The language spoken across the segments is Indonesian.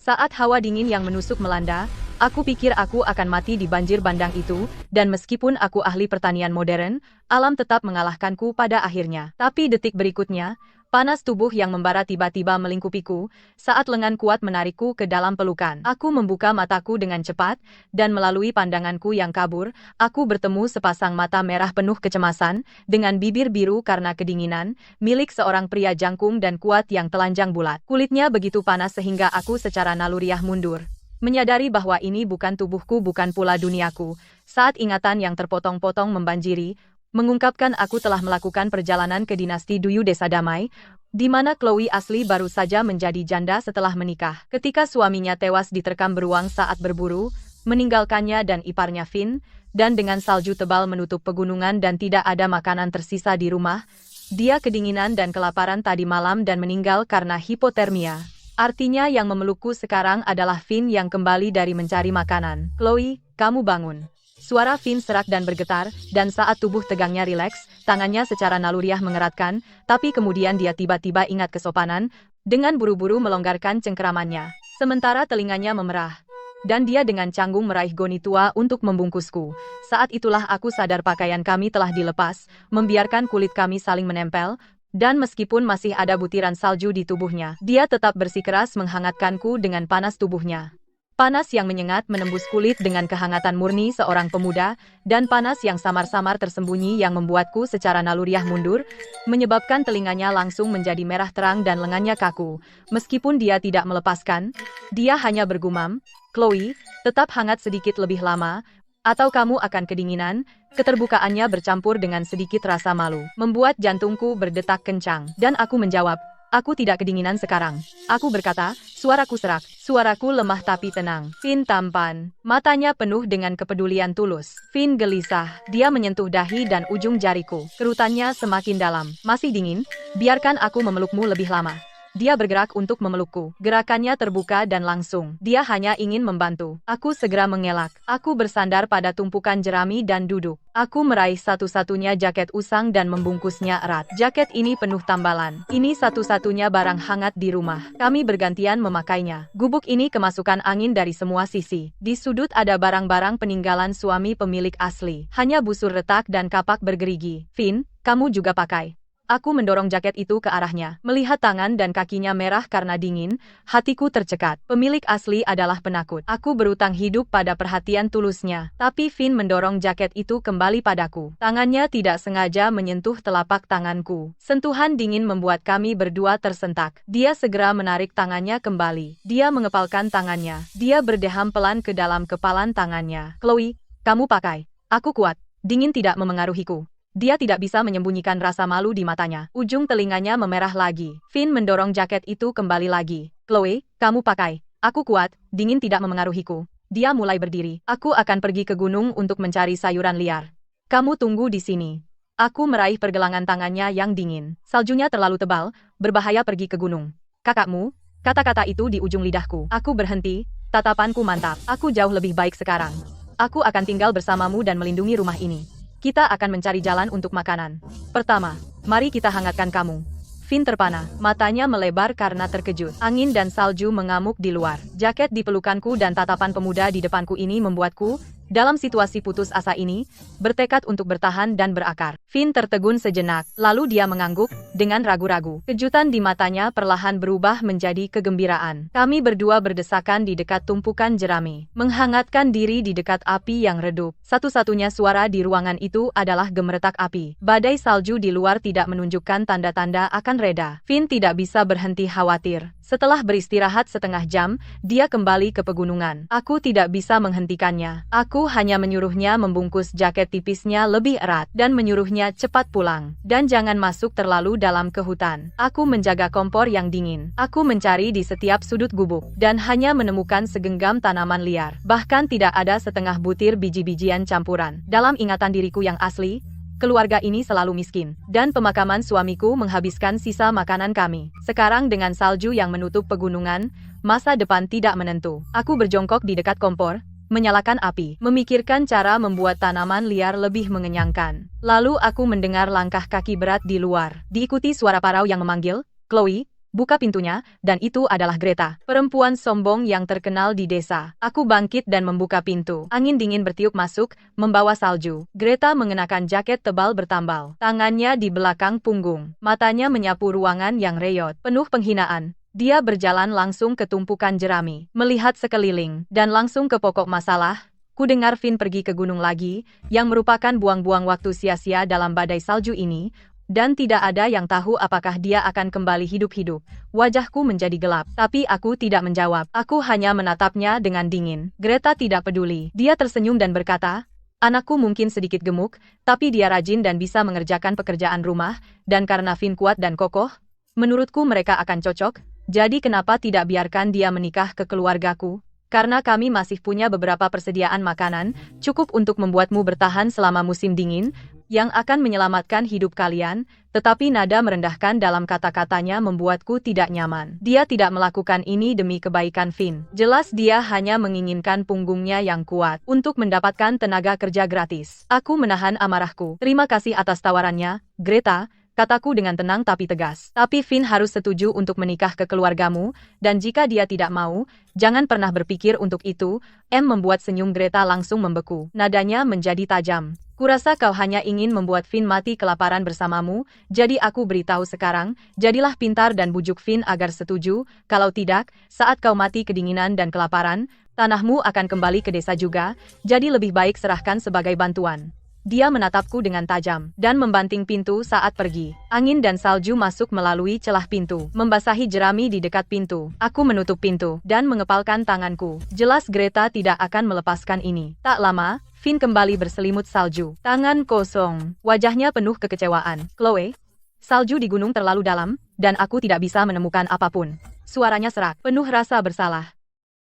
Saat hawa dingin yang menusuk melanda, aku pikir aku akan mati di banjir bandang itu, dan meskipun aku ahli pertanian modern, alam tetap mengalahkanku pada akhirnya. Tapi detik berikutnya, panas tubuh yang membara tiba-tiba melingkupiku, saat lengan kuat menarikku ke dalam pelukan. Aku membuka mataku dengan cepat, dan melalui pandanganku yang kabur, aku bertemu sepasang mata merah penuh kecemasan, dengan bibir biru karena kedinginan, milik seorang pria jangkung dan kuat yang telanjang bulat. Kulitnya begitu panas sehingga aku secara naluriah mundur. Menyadari bahwa ini bukan tubuhku, bukan pula duniaku, saat ingatan yang terpotong-potong membanjiri, mengungkapkan aku telah melakukan perjalanan ke dinasti Duyu Desa Damai, di mana Chloe asli baru saja menjadi janda setelah menikah. Ketika suaminya tewas diterkam beruang saat berburu, meninggalkannya dan iparnya Finn, dan dengan salju tebal menutup pegunungan dan tidak ada makanan tersisa di rumah, dia kedinginan dan kelaparan tadi malam dan meninggal karena hipotermia. Artinya yang memelukku sekarang adalah Finn yang kembali dari mencari makanan. Chloe, kamu bangun. Suara Finn serak dan bergetar, dan saat tubuh tegangnya rileks, tangannya secara naluriah mengeratkan, tapi kemudian dia tiba-tiba ingat kesopanan, dengan buru-buru melonggarkan cengkeramannya. Sementara telinganya memerah. Dan dia dengan canggung meraih goni tua untuk membungkusku. Saat itulah aku sadar pakaian kami telah dilepas, membiarkan kulit kami saling menempel, dan meskipun masih ada butiran salju di tubuhnya, dia tetap bersikeras menghangatkanku dengan panas tubuhnya. Panas yang menyengat menembus kulit dengan kehangatan murni seorang pemuda, dan panas yang samar-samar tersembunyi yang membuatku secara naluriah mundur, menyebabkan telinganya langsung menjadi merah terang dan lengannya kaku. Meskipun dia tidak melepaskan, dia hanya bergumam, "Chloe, tetap hangat sedikit lebih lama, atau kamu akan kedinginan." Keterbukaannya bercampur dengan sedikit rasa malu, membuat jantungku berdetak kencang, dan aku menjawab, "Aku tidak kedinginan sekarang." Aku berkata, suaraku serak, suaraku lemah tapi tenang. Finn tampan, matanya penuh dengan kepedulian tulus. Finn gelisah, dia menyentuh dahi dan ujung jariku. Kerutannya semakin dalam. "Masih dingin? Biarkan aku memelukmu lebih lama." Dia bergerak untuk memelukku. Gerakannya terbuka dan langsung. Dia hanya ingin membantu. Aku segera mengelak. Aku bersandar pada tumpukan jerami dan duduk. Aku meraih satu-satunya jaket usang dan membungkusnya erat. Jaket ini penuh tambalan. Ini satu-satunya barang hangat di rumah. Kami bergantian memakainya. Gubuk ini kemasukan angin dari semua sisi. Di sudut ada barang-barang peninggalan suami pemilik asli. Hanya busur retak dan kapak bergerigi. "Finn, kamu juga pakai." Aku mendorong jaket itu ke arahnya. Melihat tangan dan kakinya merah karena dingin, hatiku tercekat. Pemilik asli adalah penakut. Aku berutang hidup pada perhatian tulusnya. Tapi Finn mendorong jaket itu kembali padaku. Tangannya tidak sengaja menyentuh telapak tanganku. Sentuhan dingin membuat kami berdua tersentak. Dia segera menarik tangannya kembali. Dia mengepalkan tangannya. Dia berdeham pelan ke dalam kepalan tangannya. "Chloe, kamu pakai. Aku kuat." Dingin tidak memengaruhiku. Dia tidak bisa menyembunyikan rasa malu di matanya. Ujung telinganya memerah lagi. Finn mendorong jaket itu kembali lagi. "Chloe, kamu pakai. Aku kuat." Dingin tidak memengaruhiku. Dia mulai berdiri. "Aku akan pergi ke gunung untuk mencari sayuran liar. Kamu tunggu di sini." Aku meraih pergelangan tangannya yang dingin. Saljunya terlalu tebal, berbahaya pergi ke gunung. "Kakakmu?" Kata-kata itu di ujung lidahku. Aku berhenti, tatapanku mantap. "Aku jauh lebih baik sekarang. Aku akan tinggal bersamamu dan melindungi rumah ini. Kita akan mencari jalan untuk makanan. Pertama, mari kita hangatkan kamu." Finn terpana, matanya melebar karena terkejut. Angin dan salju mengamuk di luar. Jaket di pelukanku dan tatapan pemuda di depanku ini membuatku, dalam situasi putus asa ini, bertekad untuk bertahan dan berakar. Finn tertegun sejenak, lalu dia mengangguk, dengan ragu-ragu. Kejutan di matanya perlahan berubah menjadi kegembiraan. Kami berdua berdesakan di dekat tumpukan jerami, menghangatkan diri di dekat api yang redup. Satu-satunya suara di ruangan itu adalah gemeretak api. Badai salju di luar tidak menunjukkan tanda-tanda akan reda. Finn tidak bisa berhenti khawatir. Setelah beristirahat setengah jam, dia kembali ke pegunungan. Aku tidak bisa menghentikannya. Aku hanya menyuruhnya membungkus jaket tipisnya lebih erat dan menyuruhnya cepat pulang. Dan jangan masuk terlalu dalam ke hutan. Aku menjaga kompor yang dingin. Aku mencari di setiap sudut gubuk dan hanya menemukan segenggam tanaman liar. Bahkan tidak ada setengah butir biji-bijian campuran. Dalam ingatan diriku yang asli, keluarga ini selalu miskin, dan pemakaman suamiku menghabiskan sisa makanan kami. Sekarang dengan salju yang menutup pegunungan, masa depan tidak menentu. Aku berjongkok di dekat kompor, menyalakan api, memikirkan cara membuat tanaman liar lebih mengenyangkan. Lalu aku mendengar langkah kaki berat di luar, diikuti suara parau yang memanggil, "Chloe, buka pintunya, dan itu adalah Greta, perempuan sombong yang terkenal di desa. Aku bangkit dan membuka pintu. Angin dingin bertiup masuk, membawa salju. Greta mengenakan jaket tebal bertambal. Tangannya di belakang punggung. Matanya menyapu ruangan yang reyot, penuh penghinaan. Dia berjalan langsung ke tumpukan jerami, melihat sekeliling, dan langsung ke pokok masalah. Ku dengar Finn pergi ke gunung lagi, yang merupakan buang-buang waktu sia-sia dalam badai salju ini, dan tidak ada yang tahu apakah dia akan kembali hidup-hidup. Wajahku menjadi gelap, tapi aku tidak menjawab. Aku hanya menatapnya dengan dingin. Greta tidak peduli. Dia tersenyum dan berkata, "Anakku mungkin sedikit gemuk, tapi dia rajin dan bisa mengerjakan pekerjaan rumah, dan karena Finn kuat dan kokoh, menurutku mereka akan cocok. Jadi kenapa tidak biarkan dia menikah ke keluargaku? Karena kami masih punya beberapa persediaan makanan, cukup untuk membuatmu bertahan selama musim dingin, yang akan menyelamatkan hidup kalian," tetapi nada merendahkan dalam kata-katanya membuatku tidak nyaman. Dia tidak melakukan ini demi kebaikan Finn. Jelas dia hanya menginginkan punggungnya yang kuat untuk mendapatkan tenaga kerja gratis. Aku menahan amarahku. "Terima kasih atas tawarannya, Greta," kataku dengan tenang tapi tegas. "Tapi Finn harus setuju untuk menikah ke keluargamu, dan jika dia tidak mau, jangan pernah berpikir untuk itu." Membuat senyum Greta langsung membeku. Nadanya menjadi tajam. "Kurasa kau hanya ingin membuat Finn mati kelaparan bersamamu, jadi aku beritahu sekarang, jadilah pintar dan bujuk Finn agar setuju, kalau tidak, saat kau mati kedinginan dan kelaparan, tanahmu akan kembali ke desa juga, jadi lebih baik serahkan sebagai bantuan." Dia menatapku dengan tajam, dan membanting pintu saat pergi. Angin dan salju masuk melalui celah pintu, membasahi jerami di dekat pintu. Aku menutup pintu, dan mengepalkan tanganku. Jelas Greta tidak akan melepaskan ini. Tak lama, Finn kembali berselimut salju. Tangan kosong, wajahnya penuh kekecewaan. "Chloe, salju di gunung terlalu dalam, dan aku tidak bisa menemukan apapun." Suaranya serak, penuh rasa bersalah.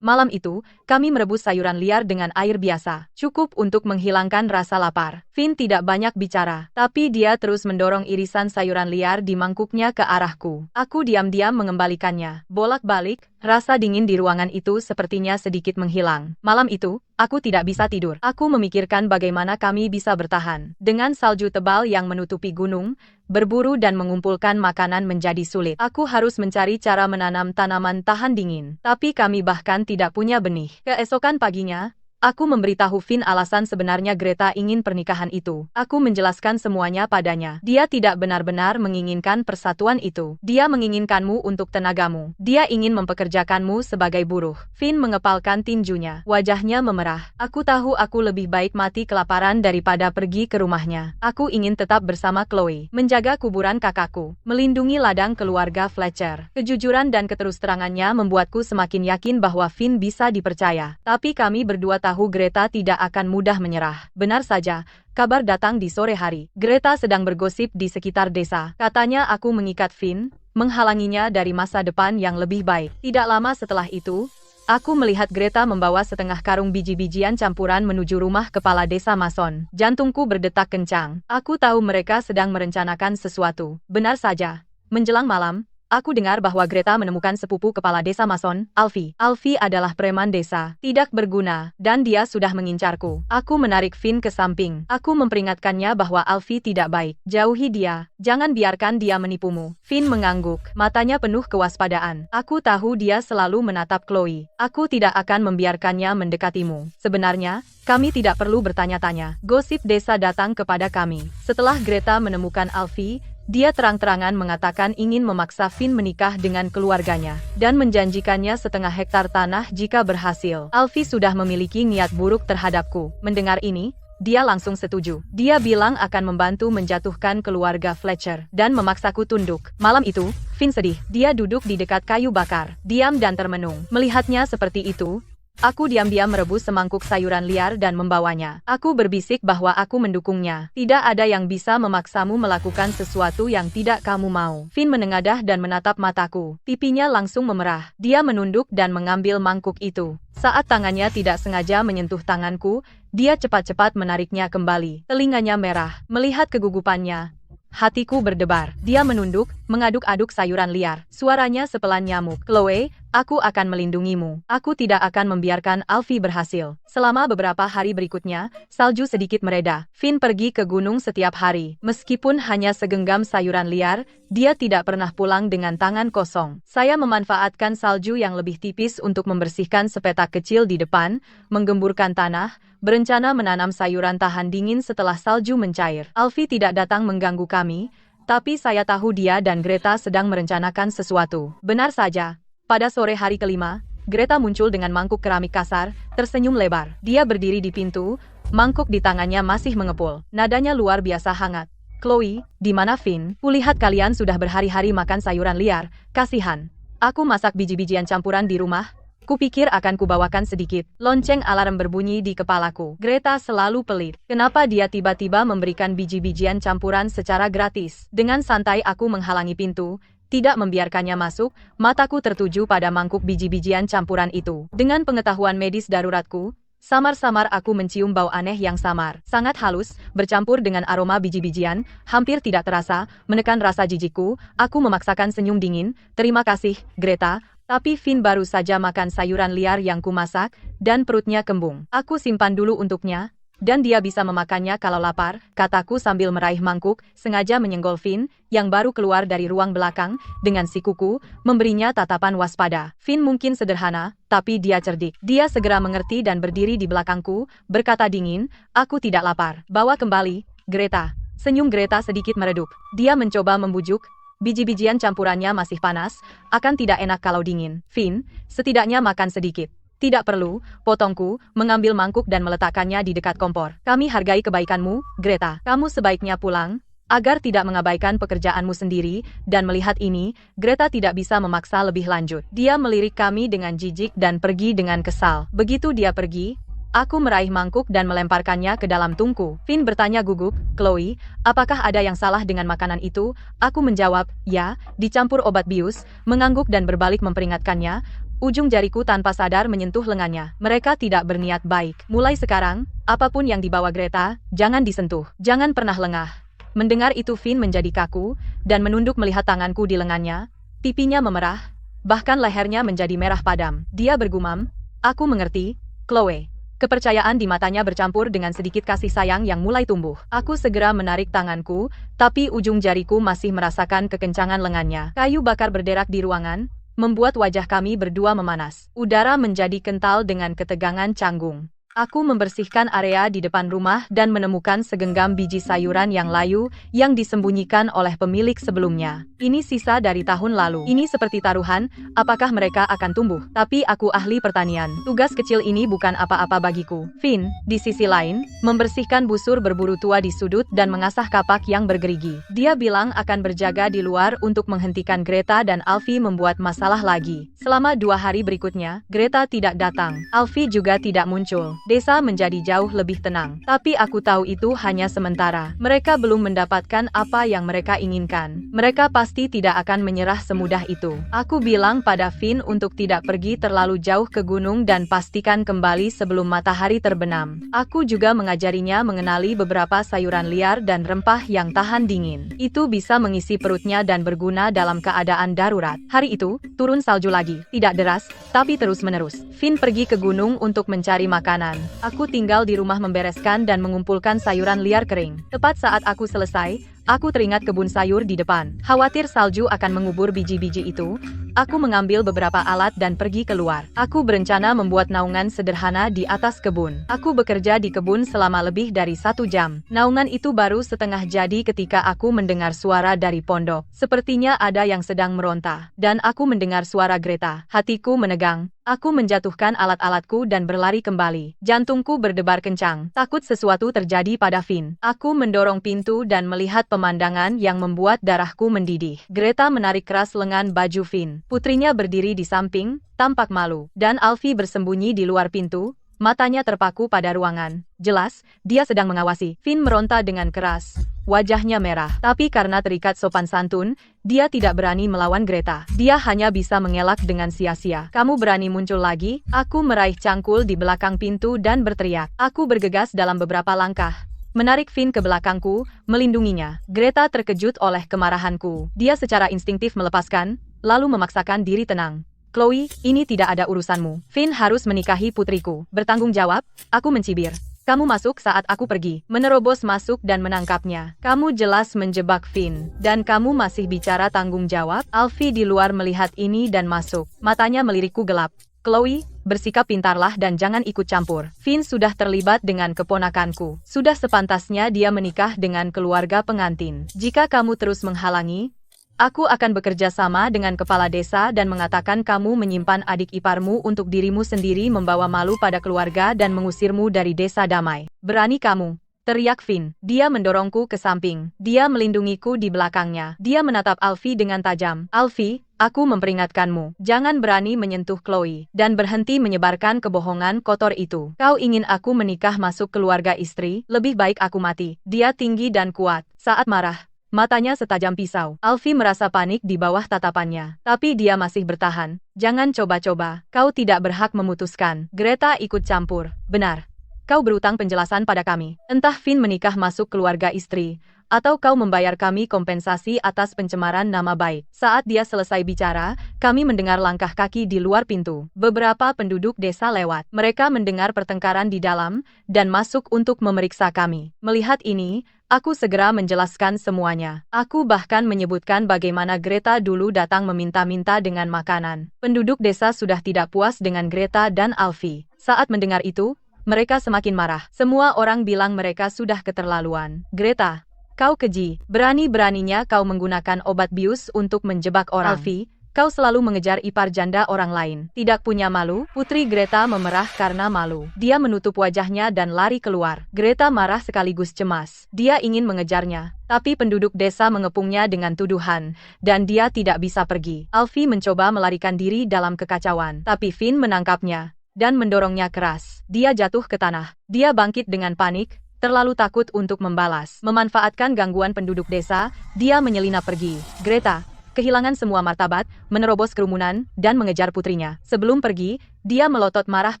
Malam itu, kami merebus sayuran liar dengan air biasa, cukup untuk menghilangkan rasa lapar. Finn tidak banyak bicara, tapi dia terus mendorong irisan sayuran liar di mangkuknya ke arahku. Aku diam-diam mengembalikannya. Bolak-balik, rasa dingin di ruangan itu sepertinya sedikit menghilang. Malam itu, aku tidak bisa tidur. Aku memikirkan bagaimana kami bisa bertahan. Dengan salju tebal yang menutupi gunung, berburu dan mengumpulkan makanan menjadi sulit. Aku harus mencari cara menanam tanaman tahan dingin. Tapi kami bahkan tidak punya benih. Keesokan paginya, aku memberitahu Finn alasan sebenarnya Greta ingin pernikahan itu. Aku menjelaskan semuanya padanya. Dia tidak benar-benar menginginkan persatuan itu. Dia menginginkanmu untuk tenagamu. Dia ingin mempekerjakanmu sebagai buruh. Finn mengepalkan tinjunya. Wajahnya memerah. Aku tahu aku lebih baik mati kelaparan daripada pergi ke rumahnya. Aku ingin tetap bersama Chloe, menjaga kuburan kakakku, melindungi ladang keluarga Fletcher. Kejujuran dan keterus-terangannya membuatku semakin yakin bahwa Finn bisa dipercaya. Tapi kami berdua tahu Greta tidak akan mudah menyerah. Benar saja, kabar datang di sore hari. Greta sedang bergosip di sekitar desa. Katanya aku mengikat Finn, menghalanginya dari masa depan yang lebih baik. Tidak lama setelah itu, aku melihat Greta membawa setengah karung biji-bijian campuran menuju rumah kepala desa Mason. Jantungku berdetak kencang. Aku tahu mereka sedang merencanakan sesuatu. Benar saja. Menjelang malam, aku dengar bahwa Greta menemukan sepupu kepala desa Mason, Alfie. Alfie adalah preman desa, tidak berguna, dan dia sudah mengincarku. Aku menarik Finn ke samping. Aku memperingatkannya bahwa Alfie tidak baik. Jauhi dia, jangan biarkan dia menipumu. Finn mengangguk, matanya penuh kewaspadaan. Aku tahu dia selalu menatap Chloe. Aku tidak akan membiarkannya mendekatimu. Sebenarnya, kami tidak perlu bertanya-tanya. Gosip desa datang kepada kami. Setelah Greta menemukan Alfie, dia terang-terangan mengatakan ingin memaksa Finn menikah dengan keluarganya, dan menjanjikannya setengah hektar tanah jika berhasil. Alfie sudah memiliki niat buruk terhadapku. Mendengar ini, dia langsung setuju. Dia bilang akan membantu menjatuhkan keluarga Fletcher, dan memaksaku tunduk. Malam itu, Finn sedih. Dia duduk di dekat kayu bakar, diam dan termenung. Melihatnya seperti itu, aku diam-diam merebus semangkuk sayuran liar dan membawanya. Aku berbisik bahwa aku mendukungnya. Tidak ada yang bisa memaksamu melakukan sesuatu yang tidak kamu mau. Finn menengadah dan menatap mataku. Pipinya langsung memerah. Dia menunduk dan mengambil mangkuk itu. Saat tangannya tidak sengaja menyentuh tanganku, dia cepat-cepat menariknya kembali. Telinganya merah. Melihat kegugupannya, hatiku berdebar. Dia menunduk, mengaduk-aduk sayuran liar. Suaranya sepelan nyamuk. "Chloe, Aku akan melindungimu. Aku tidak akan membiarkan Alfie berhasil. Selama beberapa hari berikutnya, salju sedikit mereda. Finn pergi ke gunung setiap hari. Meskipun hanya segenggam sayuran liar, dia tidak pernah pulang dengan tangan kosong. Saya memanfaatkan salju yang lebih tipis untuk membersihkan sepetak kecil di depan, menggemburkan tanah, berencana menanam sayuran tahan dingin setelah salju mencair. Alfie tidak datang mengganggu kami, tapi saya tahu dia dan Greta sedang merencanakan sesuatu. Benar saja. Pada sore hari kelima, Greta muncul dengan mangkuk keramik kasar, tersenyum lebar. Dia berdiri di pintu, mangkuk di tangannya masih mengepul. Nadanya luar biasa hangat. Chloe, di mana Finn? Kulihat kalian sudah berhari-hari makan sayuran liar. Kasihan. Aku masak biji-bijian campuran di rumah. Kupikir akan kubawakan sedikit. Lonceng alarm berbunyi di kepalaku. Greta selalu pelit. Kenapa dia tiba-tiba memberikan biji-bijian campuran secara gratis? Dengan santai aku menghalangi pintu. Tidak membiarkannya masuk, mataku tertuju pada mangkuk biji-bijian campuran itu. Dengan pengetahuan medis daruratku, samar-samar aku mencium bau aneh yang samar. Sangat halus, bercampur dengan aroma biji-bijian, hampir tidak terasa, menekan rasa jijikku, aku memaksakan senyum dingin. Terima kasih, Greta, tapi Finn baru saja makan sayuran liar yang kumasak, dan perutnya kembung. Aku simpan dulu untuknya. Dan dia bisa memakannya kalau lapar, kataku sambil meraih mangkuk, sengaja menyenggol Finn, yang baru keluar dari ruang belakang, dengan sikuku, memberinya tatapan waspada. Finn mungkin sederhana, tapi dia cerdik. Dia segera mengerti dan berdiri di belakangku, berkata dingin, aku tidak lapar. Bawa kembali, Greta. Senyum Greta sedikit meredup. Dia mencoba membujuk, biji-bijian campurannya masih panas, akan tidak enak kalau dingin. Finn, setidaknya makan sedikit. Tidak perlu, potongku, mengambil mangkuk dan meletakkannya di dekat kompor. Kami hargai kebaikanmu, Greta. Kamu sebaiknya pulang, agar tidak mengabaikan pekerjaanmu sendiri, dan melihat ini, Greta tidak bisa memaksa lebih lanjut. Dia melirik kami dengan jijik dan pergi dengan kesal. Begitu dia pergi, aku meraih mangkuk dan melemparkannya ke dalam tungku. Finn bertanya gugup, Chloe, apakah ada yang salah dengan makanan itu? Aku menjawab, ya, dicampur obat bius, mengangguk dan berbalik memperingatkannya. Ujung jariku tanpa sadar menyentuh lengannya. Mereka tidak berniat baik. Mulai sekarang, apapun yang dibawa Greta, jangan disentuh. Jangan pernah lengah. Mendengar itu Finn menjadi kaku, dan menunduk melihat tanganku di lengannya. Pipinya memerah, bahkan lehernya menjadi merah padam. Dia bergumam, aku mengerti, Chloe. Kepercayaan di matanya bercampur dengan sedikit kasih sayang yang mulai tumbuh. Aku segera menarik tanganku, tapi ujung jariku masih merasakan kekencangan lengannya. Kayu bakar berderak di ruangan, membuat wajah kami berdua memanas. Udara menjadi kental dengan ketegangan canggung. Aku membersihkan area di depan rumah dan menemukan segenggam biji sayuran yang layu yang disembunyikan oleh pemilik sebelumnya. Ini sisa dari tahun lalu. Ini seperti taruhan, apakah mereka akan tumbuh? Tapi aku ahli pertanian. Tugas kecil ini bukan apa-apa bagiku. Finn, di sisi lain, membersihkan busur berburu tua di sudut dan mengasah kapak yang bergerigi. Dia bilang akan berjaga di luar untuk menghentikan Greta dan Alfie membuat masalah lagi. Selama 2 hari berikutnya, Greta tidak datang. Alfie juga tidak muncul. Desa menjadi jauh lebih tenang. Tapi aku tahu itu hanya sementara. Mereka belum mendapatkan apa yang mereka inginkan. Mereka pasti tidak akan menyerah semudah itu. Aku bilang pada Finn untuk tidak pergi terlalu jauh ke gunung dan pastikan kembali sebelum matahari terbenam. Aku juga mengajarinya mengenali beberapa sayuran liar dan rempah yang tahan dingin. Itu bisa mengisi perutnya dan berguna dalam keadaan darurat. Hari itu, turun salju lagi. Tidak deras, tapi terus-menerus. Finn pergi ke gunung untuk mencari makanan. Aku tinggal di rumah membereskan dan mengumpulkan sayuran liar kering. Tepat saat aku selesai, aku teringat kebun sayur di depan. Khawatir salju akan mengubur biji-biji itu, aku mengambil beberapa alat dan pergi keluar. Aku berencana membuat naungan sederhana di atas kebun. Aku bekerja di kebun selama lebih dari 1 jam. Naungan itu baru setengah jadi ketika aku mendengar suara dari pondok. Sepertinya ada yang sedang meronta. Dan aku mendengar suara Greta. Hatiku menegang. Aku menjatuhkan alat-alatku dan berlari kembali. Jantungku berdebar kencang. Takut sesuatu terjadi pada Finn. Aku mendorong pintu dan melihat pemandangan yang membuat darahku mendidih. Greta menarik keras lengan baju Finn. Putrinya berdiri di samping, tampak malu. Dan Alfie bersembunyi di luar pintu, matanya terpaku pada ruangan. Jelas, dia sedang mengawasi. Finn meronta dengan keras. Wajahnya merah, tapi karena terikat sopan santun, dia tidak berani melawan Greta. Dia hanya bisa mengelak dengan sia-sia. Kamu berani muncul lagi? Aku meraih cangkul di belakang pintu dan berteriak. Aku bergegas dalam beberapa langkah, menarik Finn ke belakangku, melindunginya. Greta terkejut oleh kemarahanku. Dia secara instingtif melepaskan, lalu memaksakan diri tenang. Chloe, ini tidak ada urusanmu. Finn harus menikahi putriku. Bertanggung jawab, aku mencibir. Kamu masuk saat aku pergi. Menerobos masuk dan menangkapnya. Kamu jelas menjebak Finn. Dan kamu masih bicara tanggung jawab? Alfie di luar melihat ini dan masuk. Matanya melirikku gelap. Chloe, bersikap pintarlah dan jangan ikut campur. Finn sudah terlibat dengan keponakanku. Sudah sepantasnya dia menikah dengan keluarga pengantin. Jika kamu terus menghalangi, aku akan bekerja sama dengan kepala desa dan mengatakan kamu menyimpan adik iparmu untuk dirimu sendiri, membawa malu pada keluarga dan mengusirmu dari desa damai. Berani kamu, teriak Finn. Dia mendorongku ke samping. Dia melindungiku di belakangnya. Dia menatap Alfie dengan tajam. Alfie, aku memperingatkanmu. Jangan berani menyentuh Chloe. Dan berhenti menyebarkan kebohongan kotor itu. Kau ingin aku menikah masuk keluarga istri? Lebih baik aku mati. Dia tinggi dan kuat. Saat marah, matanya setajam pisau. Alfie merasa panik di bawah tatapannya. Tapi dia masih bertahan. Jangan coba-coba. Kau tidak berhak memutuskan. Greta ikut campur. Benar. Kau berutang penjelasan pada kami. Entah Finn menikah masuk keluarga istri, atau kau membayar kami kompensasi atas pencemaran nama baik. Saat dia selesai bicara, kami mendengar langkah kaki di luar pintu. Beberapa penduduk desa lewat. Mereka mendengar pertengkaran di dalam, dan masuk untuk memeriksa kami. Melihat ini, aku segera menjelaskan semuanya. Aku bahkan menyebutkan bagaimana Greta dulu datang meminta-minta dengan makanan. Penduduk desa sudah tidak puas dengan Greta dan Alfie. Saat mendengar itu, mereka semakin marah. Semua orang bilang mereka sudah keterlaluan. Greta, kau keji. Berani-beraninya kau menggunakan obat bius untuk menjebak orang. Alfie, kau selalu mengejar ipar janda orang lain. Tidak punya malu? Putri Greta memerah karena malu. Dia menutup wajahnya dan lari keluar. Greta marah sekaligus cemas. Dia ingin mengejarnya, tapi penduduk desa mengepungnya dengan tuduhan, dan dia tidak bisa pergi. Alfie mencoba melarikan diri dalam kekacauan, tapi Finn menangkapnya dan mendorongnya keras. Dia jatuh ke tanah. Dia bangkit dengan panik, terlalu takut untuk membalas. Memanfaatkan gangguan penduduk desa, dia menyelinap pergi. Greta, kehilangan semua martabat, menerobos kerumunan, dan mengejar putrinya. Sebelum pergi, dia melotot marah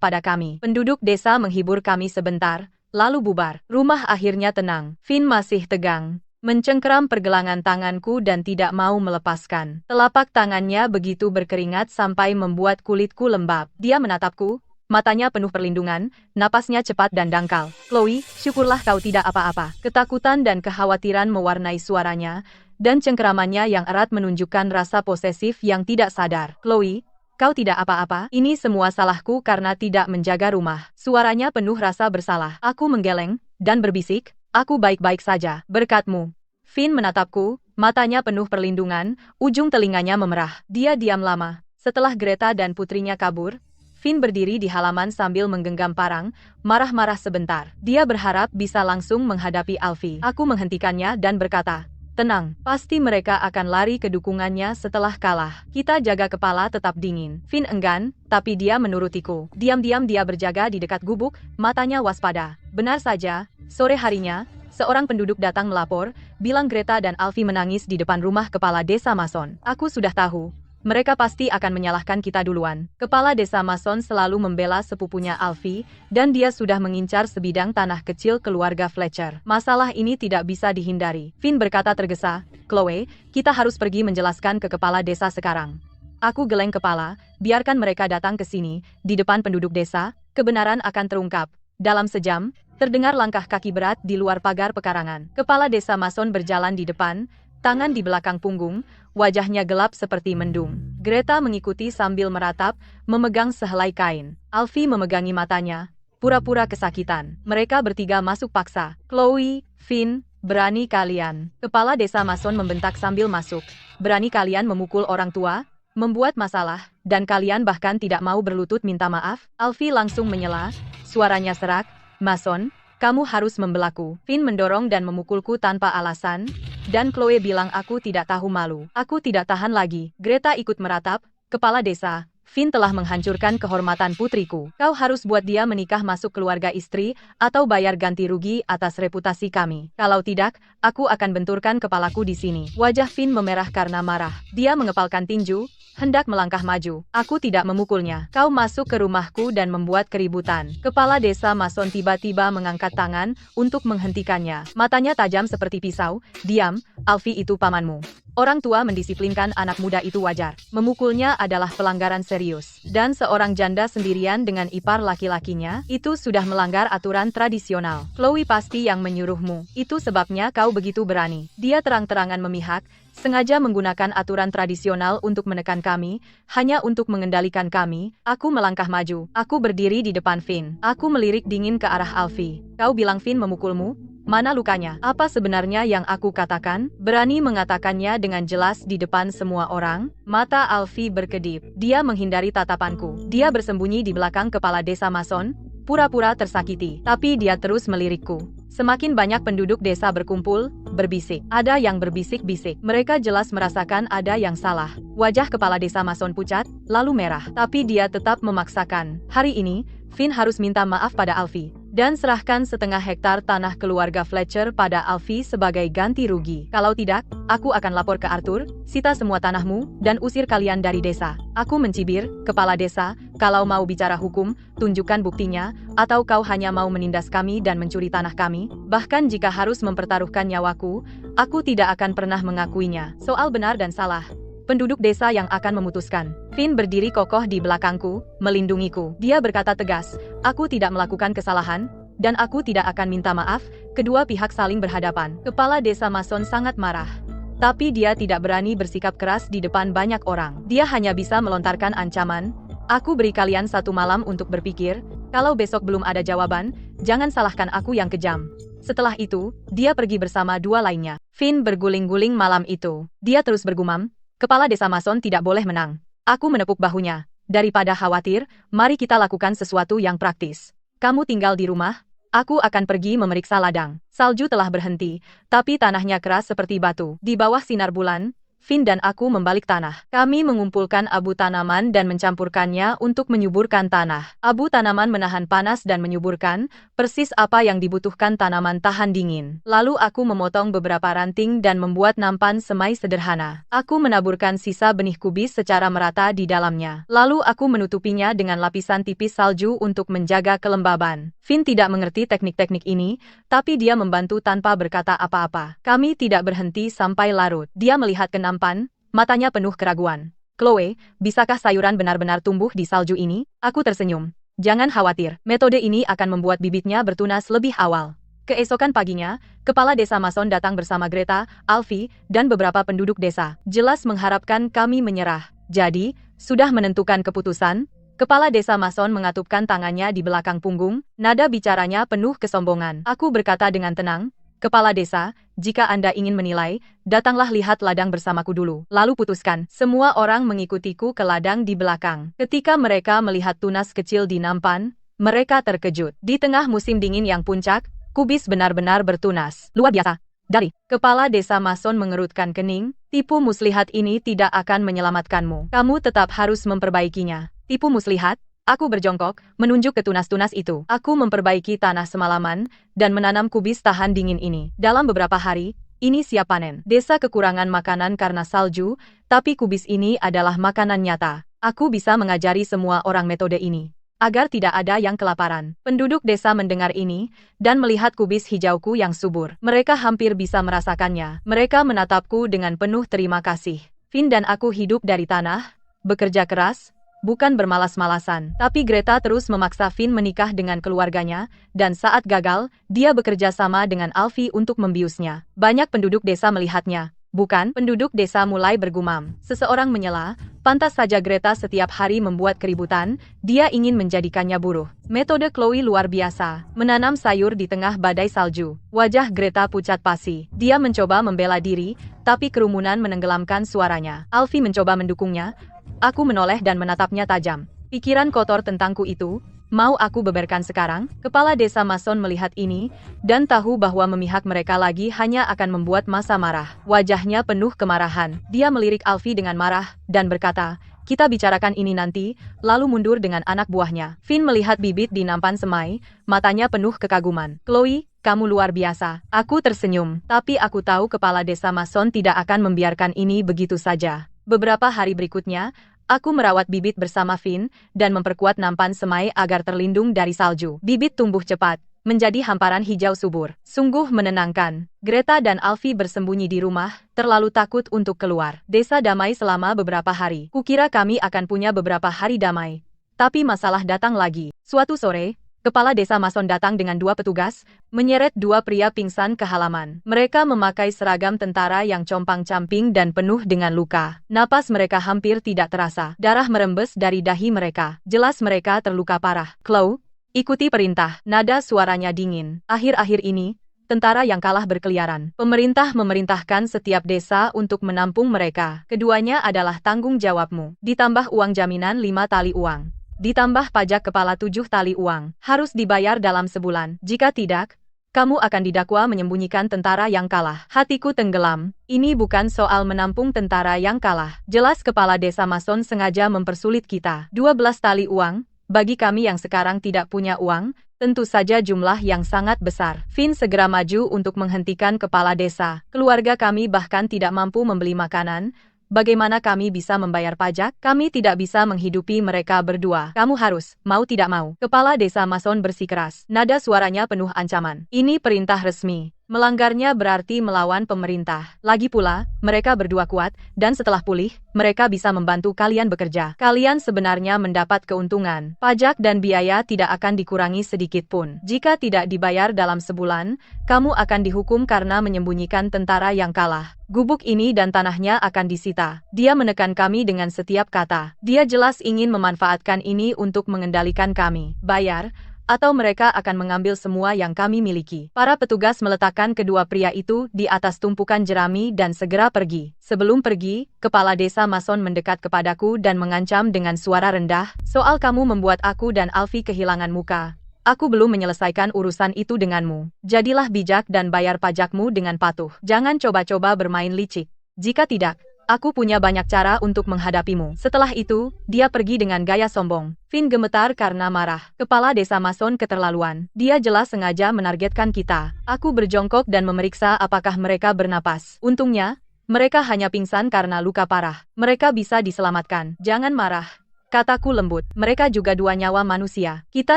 pada kami. Penduduk desa menghibur kami sebentar, lalu bubar. Rumah akhirnya tenang. Finn masih tegang, mencengkeram pergelangan tanganku dan tidak mau melepaskan. Telapak tangannya begitu berkeringat sampai membuat kulitku lembab. Dia menatapku, matanya penuh perlindungan, napasnya cepat dan dangkal. Chloe, syukurlah kau tidak apa-apa. Ketakutan dan kekhawatiran mewarnai suaranya, dan cengkeramannya yang erat menunjukkan rasa posesif yang tidak sadar. Chloe, kau tidak apa-apa? Ini semua salahku karena tidak menjaga rumah. Suaranya penuh rasa bersalah. Aku menggeleng, dan berbisik, aku baik-baik saja, berkatmu. Finn menatapku, matanya penuh perlindungan, ujung telinganya memerah. Dia diam lama. Setelah Greta dan putrinya kabur, Finn berdiri di halaman sambil menggenggam parang, marah-marah sebentar. Dia berharap bisa langsung menghadapi Alfie. Aku menghentikannya dan berkata, tenang, pasti mereka akan lari ke dukungannya setelah kalah. Kita jaga kepala tetap dingin. Finn enggan, tapi dia menurutiku. Diam-diam dia berjaga di dekat gubuk, matanya waspada. Benar saja, sore harinya, seorang penduduk datang melapor, bilang Greta dan Alfie menangis di depan rumah kepala desa Mason. Aku sudah tahu. Mereka pasti akan menyalahkan kita duluan. Kepala desa Mason selalu membela sepupunya Alfie, dan dia sudah mengincar sebidang tanah kecil keluarga Fletcher. Masalah ini tidak bisa dihindari. Finn berkata tergesa, Chloe, kita harus pergi menjelaskan ke kepala desa sekarang. Aku geleng kepala, biarkan mereka datang ke sini, di depan penduduk desa, kebenaran akan terungkap. Dalam sejam, terdengar langkah kaki berat di luar pagar pekarangan. Kepala desa Mason berjalan di depan, tangan di belakang punggung, wajahnya gelap seperti mendung. Greta mengikuti sambil meratap, memegang sehelai kain. Alfie memegangi matanya, pura-pura kesakitan. Mereka bertiga masuk paksa. Chloe, Finn, berani kalian. Kepala desa Mason membentak sambil masuk. Berani kalian memukul orang tua, membuat masalah, dan kalian bahkan tidak mau berlutut minta maaf? Alfie langsung menyela, suaranya serak, Mason, kamu harus membelaku. Finn mendorong dan memukulku tanpa alasan, dan Chloe bilang aku tidak tahu malu. Aku tidak tahan lagi. Greta ikut meratap, kepala desa, Finn telah menghancurkan kehormatan putriku. Kau harus buat dia menikah masuk keluarga istri, atau bayar ganti rugi atas reputasi kami. Kalau tidak, aku akan benturkan kepalaku di sini. Wajah Finn memerah karena marah. Dia mengepalkan tinju, hendak melangkah maju. Aku tidak memukulnya. Kau masuk ke rumahku dan membuat keributan. Kepala desa Mason tiba-tiba mengangkat tangan untuk menghentikannya. Matanya tajam seperti pisau. Diam, Alfie itu pamanmu. Orang tua mendisiplinkan anak muda itu wajar. Memukulnya adalah pelanggaran serius. Dan seorang janda sendirian dengan ipar laki-lakinya, itu sudah melanggar aturan tradisional. Chloe pasti yang menyuruhmu. Itu sebabnya kau begitu berani. Dia terang-terangan memihak, sengaja menggunakan aturan tradisional untuk menekan kami, hanya untuk mengendalikan kami. Aku melangkah maju. Aku berdiri di depan Finn. Aku melirik dingin ke arah Alfie. Kau bilang Finn memukulmu? Mana lukanya? Apa sebenarnya yang aku katakan? Berani mengatakannya dengan jelas di depan semua orang? Mata Alfie berkedip. Dia menghindari tatapanku. Dia bersembunyi di belakang kepala desa Mason, pura-pura tersakiti. Tapi dia terus melirikku. Semakin banyak penduduk desa berkumpul, berbisik. Ada yang berbisik-bisik. Mereka jelas merasakan ada yang salah. Wajah kepala desa Mason pucat, lalu merah. Tapi dia tetap memaksakan. Hari ini, Finn harus minta maaf pada Alfie. Dan serahkan setengah hektar tanah keluarga Fletcher pada Alfie sebagai ganti rugi. Kalau tidak, aku akan lapor ke Arthur, sita semua tanahmu, dan usir kalian dari desa. Aku mencibir, kepala desa, kalau mau bicara hukum, tunjukkan buktinya, atau kau hanya mau menindas kami dan mencuri tanah kami. Bahkan jika harus mempertaruhkan nyawaku, aku tidak akan pernah mengakuinya. Soal benar dan salah, penduduk desa yang akan memutuskan. Finn berdiri kokoh di belakangku, melindungiku. Dia berkata tegas, aku tidak melakukan kesalahan, dan aku tidak akan minta maaf. Kedua pihak saling berhadapan. Kepala desa Mason sangat marah. Tapi dia tidak berani bersikap keras di depan banyak orang. Dia hanya bisa melontarkan ancaman. Aku beri kalian 1 malam untuk berpikir. Kalau besok belum ada jawaban, jangan salahkan aku yang kejam. Setelah itu, dia pergi bersama 2 lainnya. Finn berguling-guling malam itu. Dia terus bergumam, kepala desa Mason tidak boleh menang. Aku menepuk bahunya. Daripada khawatir, mari kita lakukan sesuatu yang praktis. Kamu tinggal di rumah, aku akan pergi memeriksa ladang. Salju telah berhenti, tapi tanahnya keras seperti batu. Di bawah sinar bulan, Finn dan aku membalik tanah. Kami mengumpulkan abu tanaman dan mencampurkannya untuk menyuburkan tanah. Abu tanaman menahan panas dan menyuburkan, persis apa yang dibutuhkan tanaman tahan dingin. Lalu aku memotong beberapa ranting dan membuat nampan semai sederhana. Aku menaburkan sisa benih kubis secara merata di dalamnya. Lalu aku menutupinya dengan lapisan tipis salju untuk menjaga kelembaban. Finn tidak mengerti teknik-teknik ini, tapi dia membantu tanpa berkata apa-apa. Kami tidak berhenti sampai larut. Dia melihat ke nampan, matanya penuh keraguan. Chloe, bisakah sayuran benar-benar tumbuh di salju ini? Aku tersenyum. Jangan khawatir, metode ini akan membuat bibitnya bertunas lebih awal. Keesokan paginya, kepala desa Mason datang bersama Greta, Alfie, dan beberapa penduduk desa. Jelas mengharapkan kami menyerah. Jadi, sudah menentukan keputusan? Kepala desa Mason mengatupkan tangannya di belakang punggung, nada bicaranya penuh kesombongan. Aku berkata dengan tenang, kepala desa, jika Anda ingin menilai, datanglah lihat ladang bersamaku dulu, lalu putuskan. Semua orang mengikutiku ke ladang di belakang. Ketika mereka melihat tunas kecil di nampan, mereka terkejut. Di tengah musim dingin yang puncak, kubis benar-benar bertunas. Luar biasa. Dari kepala desa Mason mengerutkan kening, tipu muslihat ini tidak akan menyelamatkanmu. Kamu tetap harus memperbaikinya. Tipu muslihat? Aku berjongkok, menunjuk ke tunas-tunas itu. Aku memperbaiki tanah semalaman, dan menanam kubis tahan dingin ini. Dalam beberapa hari, ini siap panen. Desa kekurangan makanan karena salju, tapi kubis ini adalah makanan nyata. Aku bisa mengajari semua orang metode ini, agar tidak ada yang kelaparan. Penduduk desa mendengar ini, dan melihat kubis hijauku yang subur. Mereka hampir bisa merasakannya. Mereka menatapku dengan penuh terima kasih. Finn dan aku hidup dari tanah, bekerja keras, bukan bermalas-malasan. Tapi Greta terus memaksa Finn menikah dengan keluarganya, dan saat gagal, dia bekerja sama dengan Alfie untuk membiusnya. Banyak penduduk desa melihatnya. Bukan, penduduk desa mulai bergumam. Seseorang menyela, pantas saja Greta setiap hari membuat keributan, dia ingin menjadikannya buruh. Metode Chloe luar biasa, menanam sayur di tengah badai salju. Wajah Greta pucat pasi. Dia mencoba membela diri, tapi kerumunan menenggelamkan suaranya. Alfie mencoba mendukungnya. Aku menoleh dan menatapnya tajam. Pikiran kotor tentangku itu, mau aku beberkan sekarang? Kepala desa Mason melihat ini, dan tahu bahwa memihak mereka lagi hanya akan membuat masa marah. Wajahnya penuh kemarahan. Dia melirik Alfie dengan marah, dan berkata, kita bicarakan ini nanti, lalu mundur dengan anak buahnya. Finn melihat bibit di nampan semai, matanya penuh kekaguman. Chloe, kamu luar biasa. Aku tersenyum, tapi aku tahu kepala desa Mason tidak akan membiarkan ini begitu saja. Beberapa hari berikutnya, aku merawat bibit bersama Finn, dan memperkuat nampan semai agar terlindung dari salju. Bibit tumbuh cepat, menjadi hamparan hijau subur. Sungguh menenangkan. Greta dan Alfie bersembunyi di rumah, terlalu takut untuk keluar. Desa damai selama beberapa hari. Kukira kami akan punya beberapa hari damai. Tapi masalah datang lagi. Suatu sore, kepala desa Mason datang dengan 2 petugas, menyeret 2 pria pingsan ke halaman. Mereka memakai seragam tentara yang compang-camping dan penuh dengan luka. Napas mereka hampir tidak terasa. Darah merembes dari dahi mereka. Jelas mereka terluka parah. Chloe, ikuti perintah. Nada suaranya dingin. Akhir-akhir ini, tentara yang kalah berkeliaran. Pemerintah memerintahkan setiap desa untuk menampung mereka. Keduanya adalah tanggung jawabmu. Ditambah uang jaminan 5 tali uang. Ditambah pajak kepala 7 tali uang. Harus dibayar dalam sebulan. Jika tidak, kamu akan didakwa menyembunyikan tentara yang kalah. Hatiku tenggelam. Ini bukan soal menampung tentara yang kalah. Jelas kepala desa Mason sengaja mempersulit kita. 12 tali uang, bagi kami yang sekarang tidak punya uang, tentu saja jumlah yang sangat besar. Finn segera maju untuk menghentikan kepala desa. Keluarga kami bahkan tidak mampu membeli makanan. Bagaimana kami bisa membayar pajak? Kami tidak bisa menghidupi mereka berdua. Kamu harus, mau tidak mau. Kepala desa Mason bersikeras. Nada suaranya penuh ancaman. Ini perintah resmi. Melanggarnya berarti melawan pemerintah. Lagi pula, mereka berdua kuat, dan setelah pulih, mereka bisa membantu kalian bekerja. Kalian sebenarnya mendapat keuntungan. Pajak dan biaya tidak akan dikurangi sedikit pun. Jika tidak dibayar dalam sebulan, kamu akan dihukum karena menyembunyikan tentara yang kalah. Gubuk ini dan tanahnya akan disita. Dia menekan kami dengan setiap kata. Dia jelas ingin memanfaatkan ini untuk mengendalikan kami. Bayar, atau mereka akan mengambil semua yang kami miliki. Para petugas meletakkan kedua pria itu di atas tumpukan jerami dan segera pergi. Sebelum pergi, kepala desa Mason mendekat kepadaku dan mengancam dengan suara rendah, "Soal kamu membuat aku dan Alfie kehilangan muka. Aku belum menyelesaikan urusan itu denganmu. Jadilah bijak dan bayar pajakmu dengan patuh. Jangan coba-coba bermain licik. Jika tidak, aku punya banyak cara untuk menghadapimu." Setelah itu, dia pergi dengan gaya sombong. Finn gemetar karena marah. Kepala desa Mason keterlaluan. Dia jelas sengaja menargetkan kita. Aku berjongkok dan memeriksa apakah mereka bernapas. Untungnya, mereka hanya pingsan karena luka parah. Mereka bisa diselamatkan. Jangan marah, kataku lembut. Mereka juga 2 nyawa manusia. Kita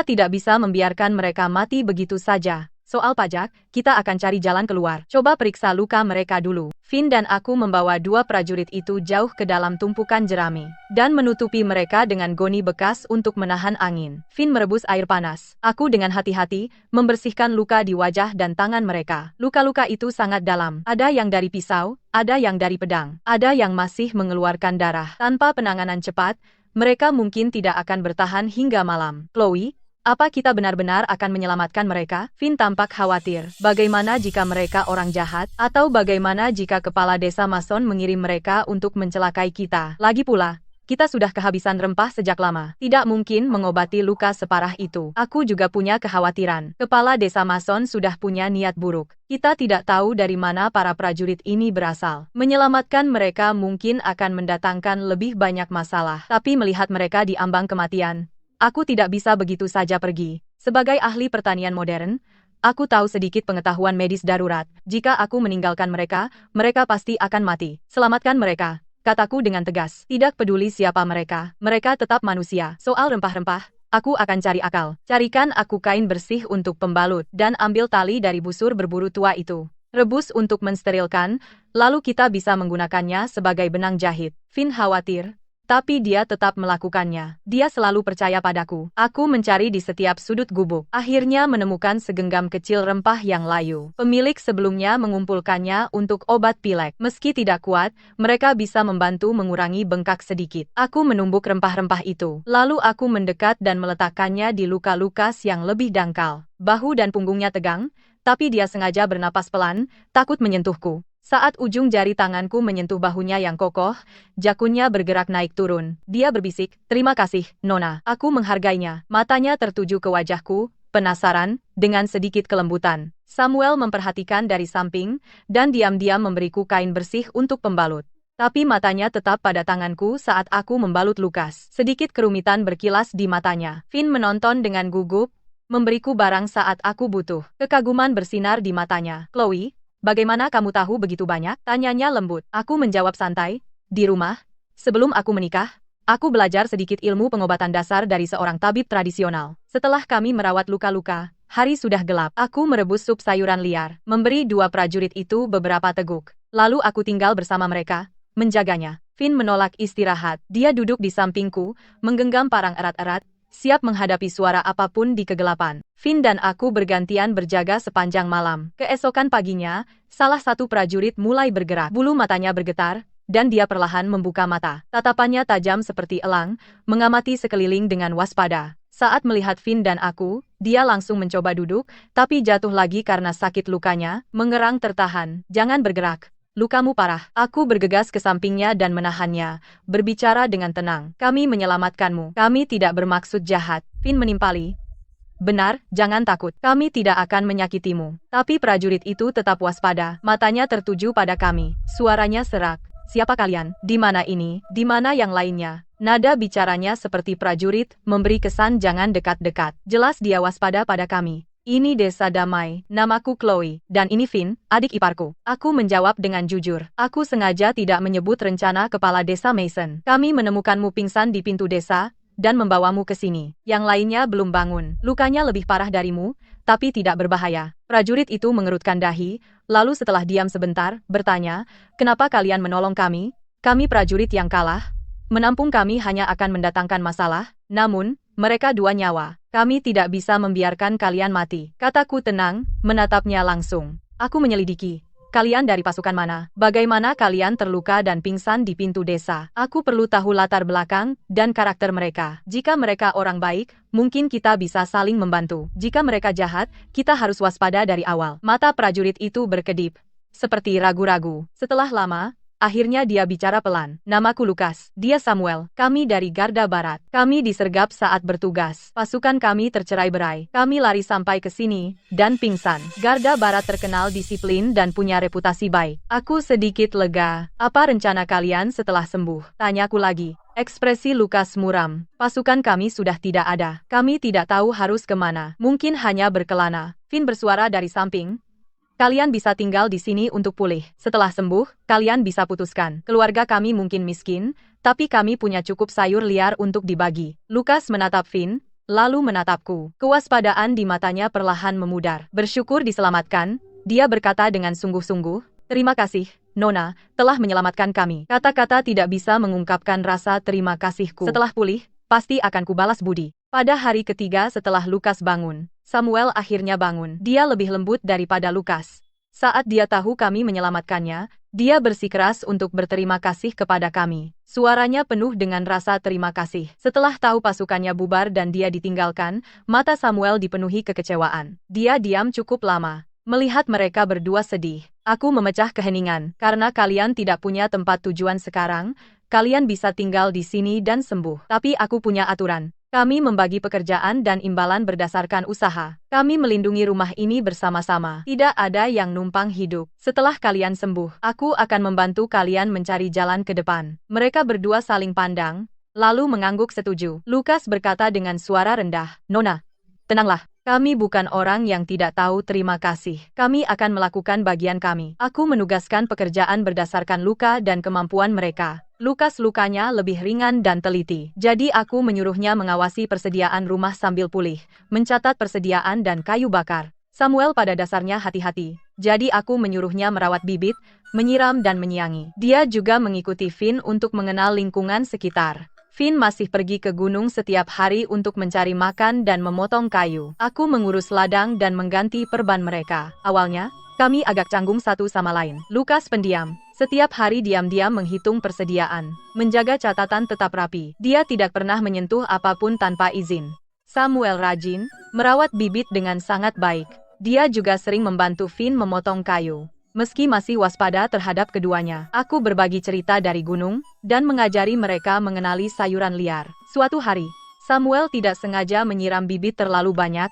tidak bisa membiarkan mereka mati begitu saja. Soal pajak, kita akan cari jalan keluar. Coba periksa luka mereka dulu. Finn dan aku membawa 2 prajurit itu jauh ke dalam tumpukan jerami, dan menutupi mereka dengan goni bekas untuk menahan angin. Finn merebus air panas. Aku dengan hati-hati, membersihkan luka di wajah dan tangan mereka. Luka-luka itu sangat dalam. Ada yang dari pisau, ada yang dari pedang, ada yang masih mengeluarkan darah. Tanpa penanganan cepat, mereka mungkin tidak akan bertahan hingga malam. Chloe, apa kita benar-benar akan menyelamatkan mereka? Finn tampak khawatir. Bagaimana jika mereka orang jahat? Atau bagaimana jika kepala desa Mason mengirim mereka untuk mencelakai kita? Lagi pula, kita sudah kehabisan rempah sejak lama. Tidak mungkin mengobati luka separah itu. Aku juga punya kekhawatiran. Kepala desa Mason sudah punya niat buruk. Kita tidak tahu dari mana para prajurit ini berasal. Menyelamatkan mereka mungkin akan mendatangkan lebih banyak masalah. Tapi melihat mereka di ambang kematian, aku tidak bisa begitu saja pergi. Sebagai ahli pertanian modern, aku tahu sedikit pengetahuan medis darurat. Jika aku meninggalkan mereka, mereka pasti akan mati. Selamatkan mereka, kataku dengan tegas. Tidak peduli siapa mereka, mereka tetap manusia. Soal rempah-rempah, aku akan cari akal. Carikan aku kain bersih untuk pembalut, dan ambil tali dari busur berburu tua itu. Rebus untuk mensterilkan, lalu kita bisa menggunakannya sebagai benang jahit. Finn khawatir, tapi dia tetap melakukannya. Dia selalu percaya padaku. Aku mencari di setiap sudut gubuk. Akhirnya menemukan segenggam kecil rempah yang layu. Pemilik sebelumnya mengumpulkannya untuk obat pilek. Meski tidak kuat, mereka bisa membantu mengurangi bengkak sedikit. Aku menumbuk rempah-rempah itu. Lalu aku mendekat dan meletakkannya di luka Lukas yang lebih dangkal. Bahu dan punggungnya tegang, tapi dia sengaja bernapas pelan, takut menyentuhku. Saat ujung jari tanganku menyentuh bahunya yang kokoh, jakunnya bergerak naik turun. Dia berbisik, "Terima kasih, Nona." Aku menghargainya. Matanya tertuju ke wajahku, penasaran, dengan sedikit kelembutan. Samuel memperhatikan dari samping, dan diam-diam memberiku kain bersih untuk pembalut. Tapi matanya tetap pada tanganku saat aku membalut Lukas. Sedikit kerumitan berkilas di matanya. Finn menonton dengan gugup, memberiku barang saat aku butuh. Kekaguman bersinar di matanya. "Chloe, bagaimana kamu tahu begitu banyak?" tanyanya lembut. Aku menjawab santai, "Di rumah, sebelum aku menikah, aku belajar sedikit ilmu pengobatan dasar dari seorang tabib tradisional. Setelah kami merawat luka-luka, Hari sudah gelap. Aku merebus sup sayuran liar, memberi dua prajurit itu beberapa teguk. Lalu aku tinggal bersama mereka, menjaganya. Finn menolak istirahat. Dia duduk di sampingku, menggenggam parang erat-erat, siap menghadapi suara apapun di kegelapan. Finn dan aku bergantian berjaga sepanjang malam. Keesokan paginya, salah satu prajurit mulai bergerak. Bulu matanya bergetar, dan dia perlahan membuka mata. Tatapannya tajam seperti elang, mengamati sekeliling dengan waspada. Saat melihat Finn dan aku, dia langsung mencoba duduk, tapi jatuh lagi karena sakit lukanya, mengerang tertahan. Jangan bergerak. Lukamu parah. Aku bergegas ke sampingnya dan menahannya, berbicara dengan tenang. Kami menyelamatkanmu. Kami tidak bermaksud jahat. Finn menimpali. Benar, jangan takut. Kami tidak akan menyakitimu. Tapi prajurit itu tetap waspada. Matanya tertuju pada kami. Suaranya serak. Siapa kalian? Di mana ini? Di mana yang lainnya? Nada bicaranya seperti prajurit, memberi kesan jangan dekat-dekat. Jelas dia waspada pada kami. Ini desa damai, namaku Chloe, dan ini Finn, adik iparku. Aku menjawab dengan jujur. Aku sengaja tidak menyebut rencana kepala desa Mason. Kami menemukanmu pingsan di pintu desa, dan membawamu ke sini. Yang lainnya belum bangun. Lukanya lebih parah darimu, tapi tidak berbahaya. Prajurit itu mengerutkan dahi, lalu setelah diam sebentar, bertanya, kenapa kalian menolong kami? Kami prajurit yang kalah. Menampung kami hanya akan mendatangkan masalah, namun, mereka dua nyawa. Kami tidak bisa membiarkan kalian mati. Kataku tenang, menatapnya langsung. Aku menyelidiki. Kalian dari pasukan mana? Bagaimana kalian terluka dan pingsan di pintu desa? Aku perlu tahu latar belakang dan karakter mereka. Jika mereka orang baik, mungkin kita bisa saling membantu. Jika mereka jahat, kita harus waspada dari awal. Mata prajurit itu berkedip, seperti ragu-ragu. Setelah lama, akhirnya dia bicara pelan. Namaku Lukas. Dia Samuel. Kami dari Garda Barat. Kami disergap saat bertugas. Pasukan kami tercerai-berai. Kami lari sampai ke sini, dan pingsan. Garda Barat terkenal disiplin dan punya reputasi baik. Aku sedikit lega. Apa rencana kalian setelah sembuh? Tanyaku lagi. Ekspresi Lukas muram. Pasukan kami sudah tidak ada. Kami tidak tahu harus kemana. Mungkin hanya berkelana. Finn bersuara dari samping. Kalian bisa tinggal di sini untuk pulih. Setelah sembuh, kalian bisa putuskan. Keluarga kami mungkin miskin, tapi kami punya cukup sayur liar untuk dibagi. Lukas menatap Finn, lalu menatapku. Kewaspadaan di matanya perlahan memudar. Bersyukur diselamatkan, dia berkata dengan sungguh-sungguh. Terima kasih, Nona, telah menyelamatkan kami. Kata-kata tidak bisa mengungkapkan rasa terima kasihku. Setelah pulih, pasti akan kubalas budi. Pada hari ketiga setelah Lukas bangun, Samuel akhirnya bangun. Dia lebih lembut daripada Lukas. Saat dia tahu kami menyelamatkannya, dia bersikeras untuk berterima kasih kepada kami. Suaranya penuh dengan rasa terima kasih. Setelah tahu pasukannya bubar dan dia ditinggalkan, mata Samuel dipenuhi kekecewaan. Dia diam cukup lama. Melihat mereka berdua sedih, aku memecah keheningan. Karena kalian tidak punya tempat tujuan sekarang, kalian bisa tinggal di sini dan sembuh. Tapi aku punya aturan. Kami membagi pekerjaan dan imbalan berdasarkan usaha. Kami melindungi rumah ini bersama-sama. Tidak ada yang numpang hidup. Setelah kalian sembuh, aku akan membantu kalian mencari jalan ke depan. Mereka berdua saling pandang, lalu mengangguk setuju. Lukas berkata dengan suara rendah, Nona, tenanglah. Kami bukan orang yang tidak tahu terima kasih. Kami akan melakukan bagian kami. Aku menugaskan pekerjaan berdasarkan luka dan kemampuan mereka. Lukas lukanya lebih ringan dan teliti. Jadi aku menyuruhnya mengawasi persediaan rumah sambil pulih, mencatat persediaan dan kayu bakar. Samuel pada dasarnya hati-hati. Jadi aku menyuruhnya merawat bibit, menyiram dan menyiangi. Dia juga mengikuti Finn untuk mengenal lingkungan sekitar. Finn masih pergi ke gunung setiap hari untuk mencari makan dan memotong kayu. Aku mengurus ladang dan mengganti perban mereka. Awalnya, kami agak canggung satu sama lain. Lukas pendiam. Setiap hari diam-diam menghitung persediaan. Menjaga catatan tetap rapi. Dia tidak pernah menyentuh apapun tanpa izin. Samuel rajin, merawat bibit dengan sangat baik. Dia juga sering membantu Finn memotong kayu. Meski masih waspada terhadap keduanya, aku berbagi cerita dari gunung, dan mengajari mereka mengenali sayuran liar. Suatu hari, Samuel tidak sengaja menyiram bibit terlalu banyak,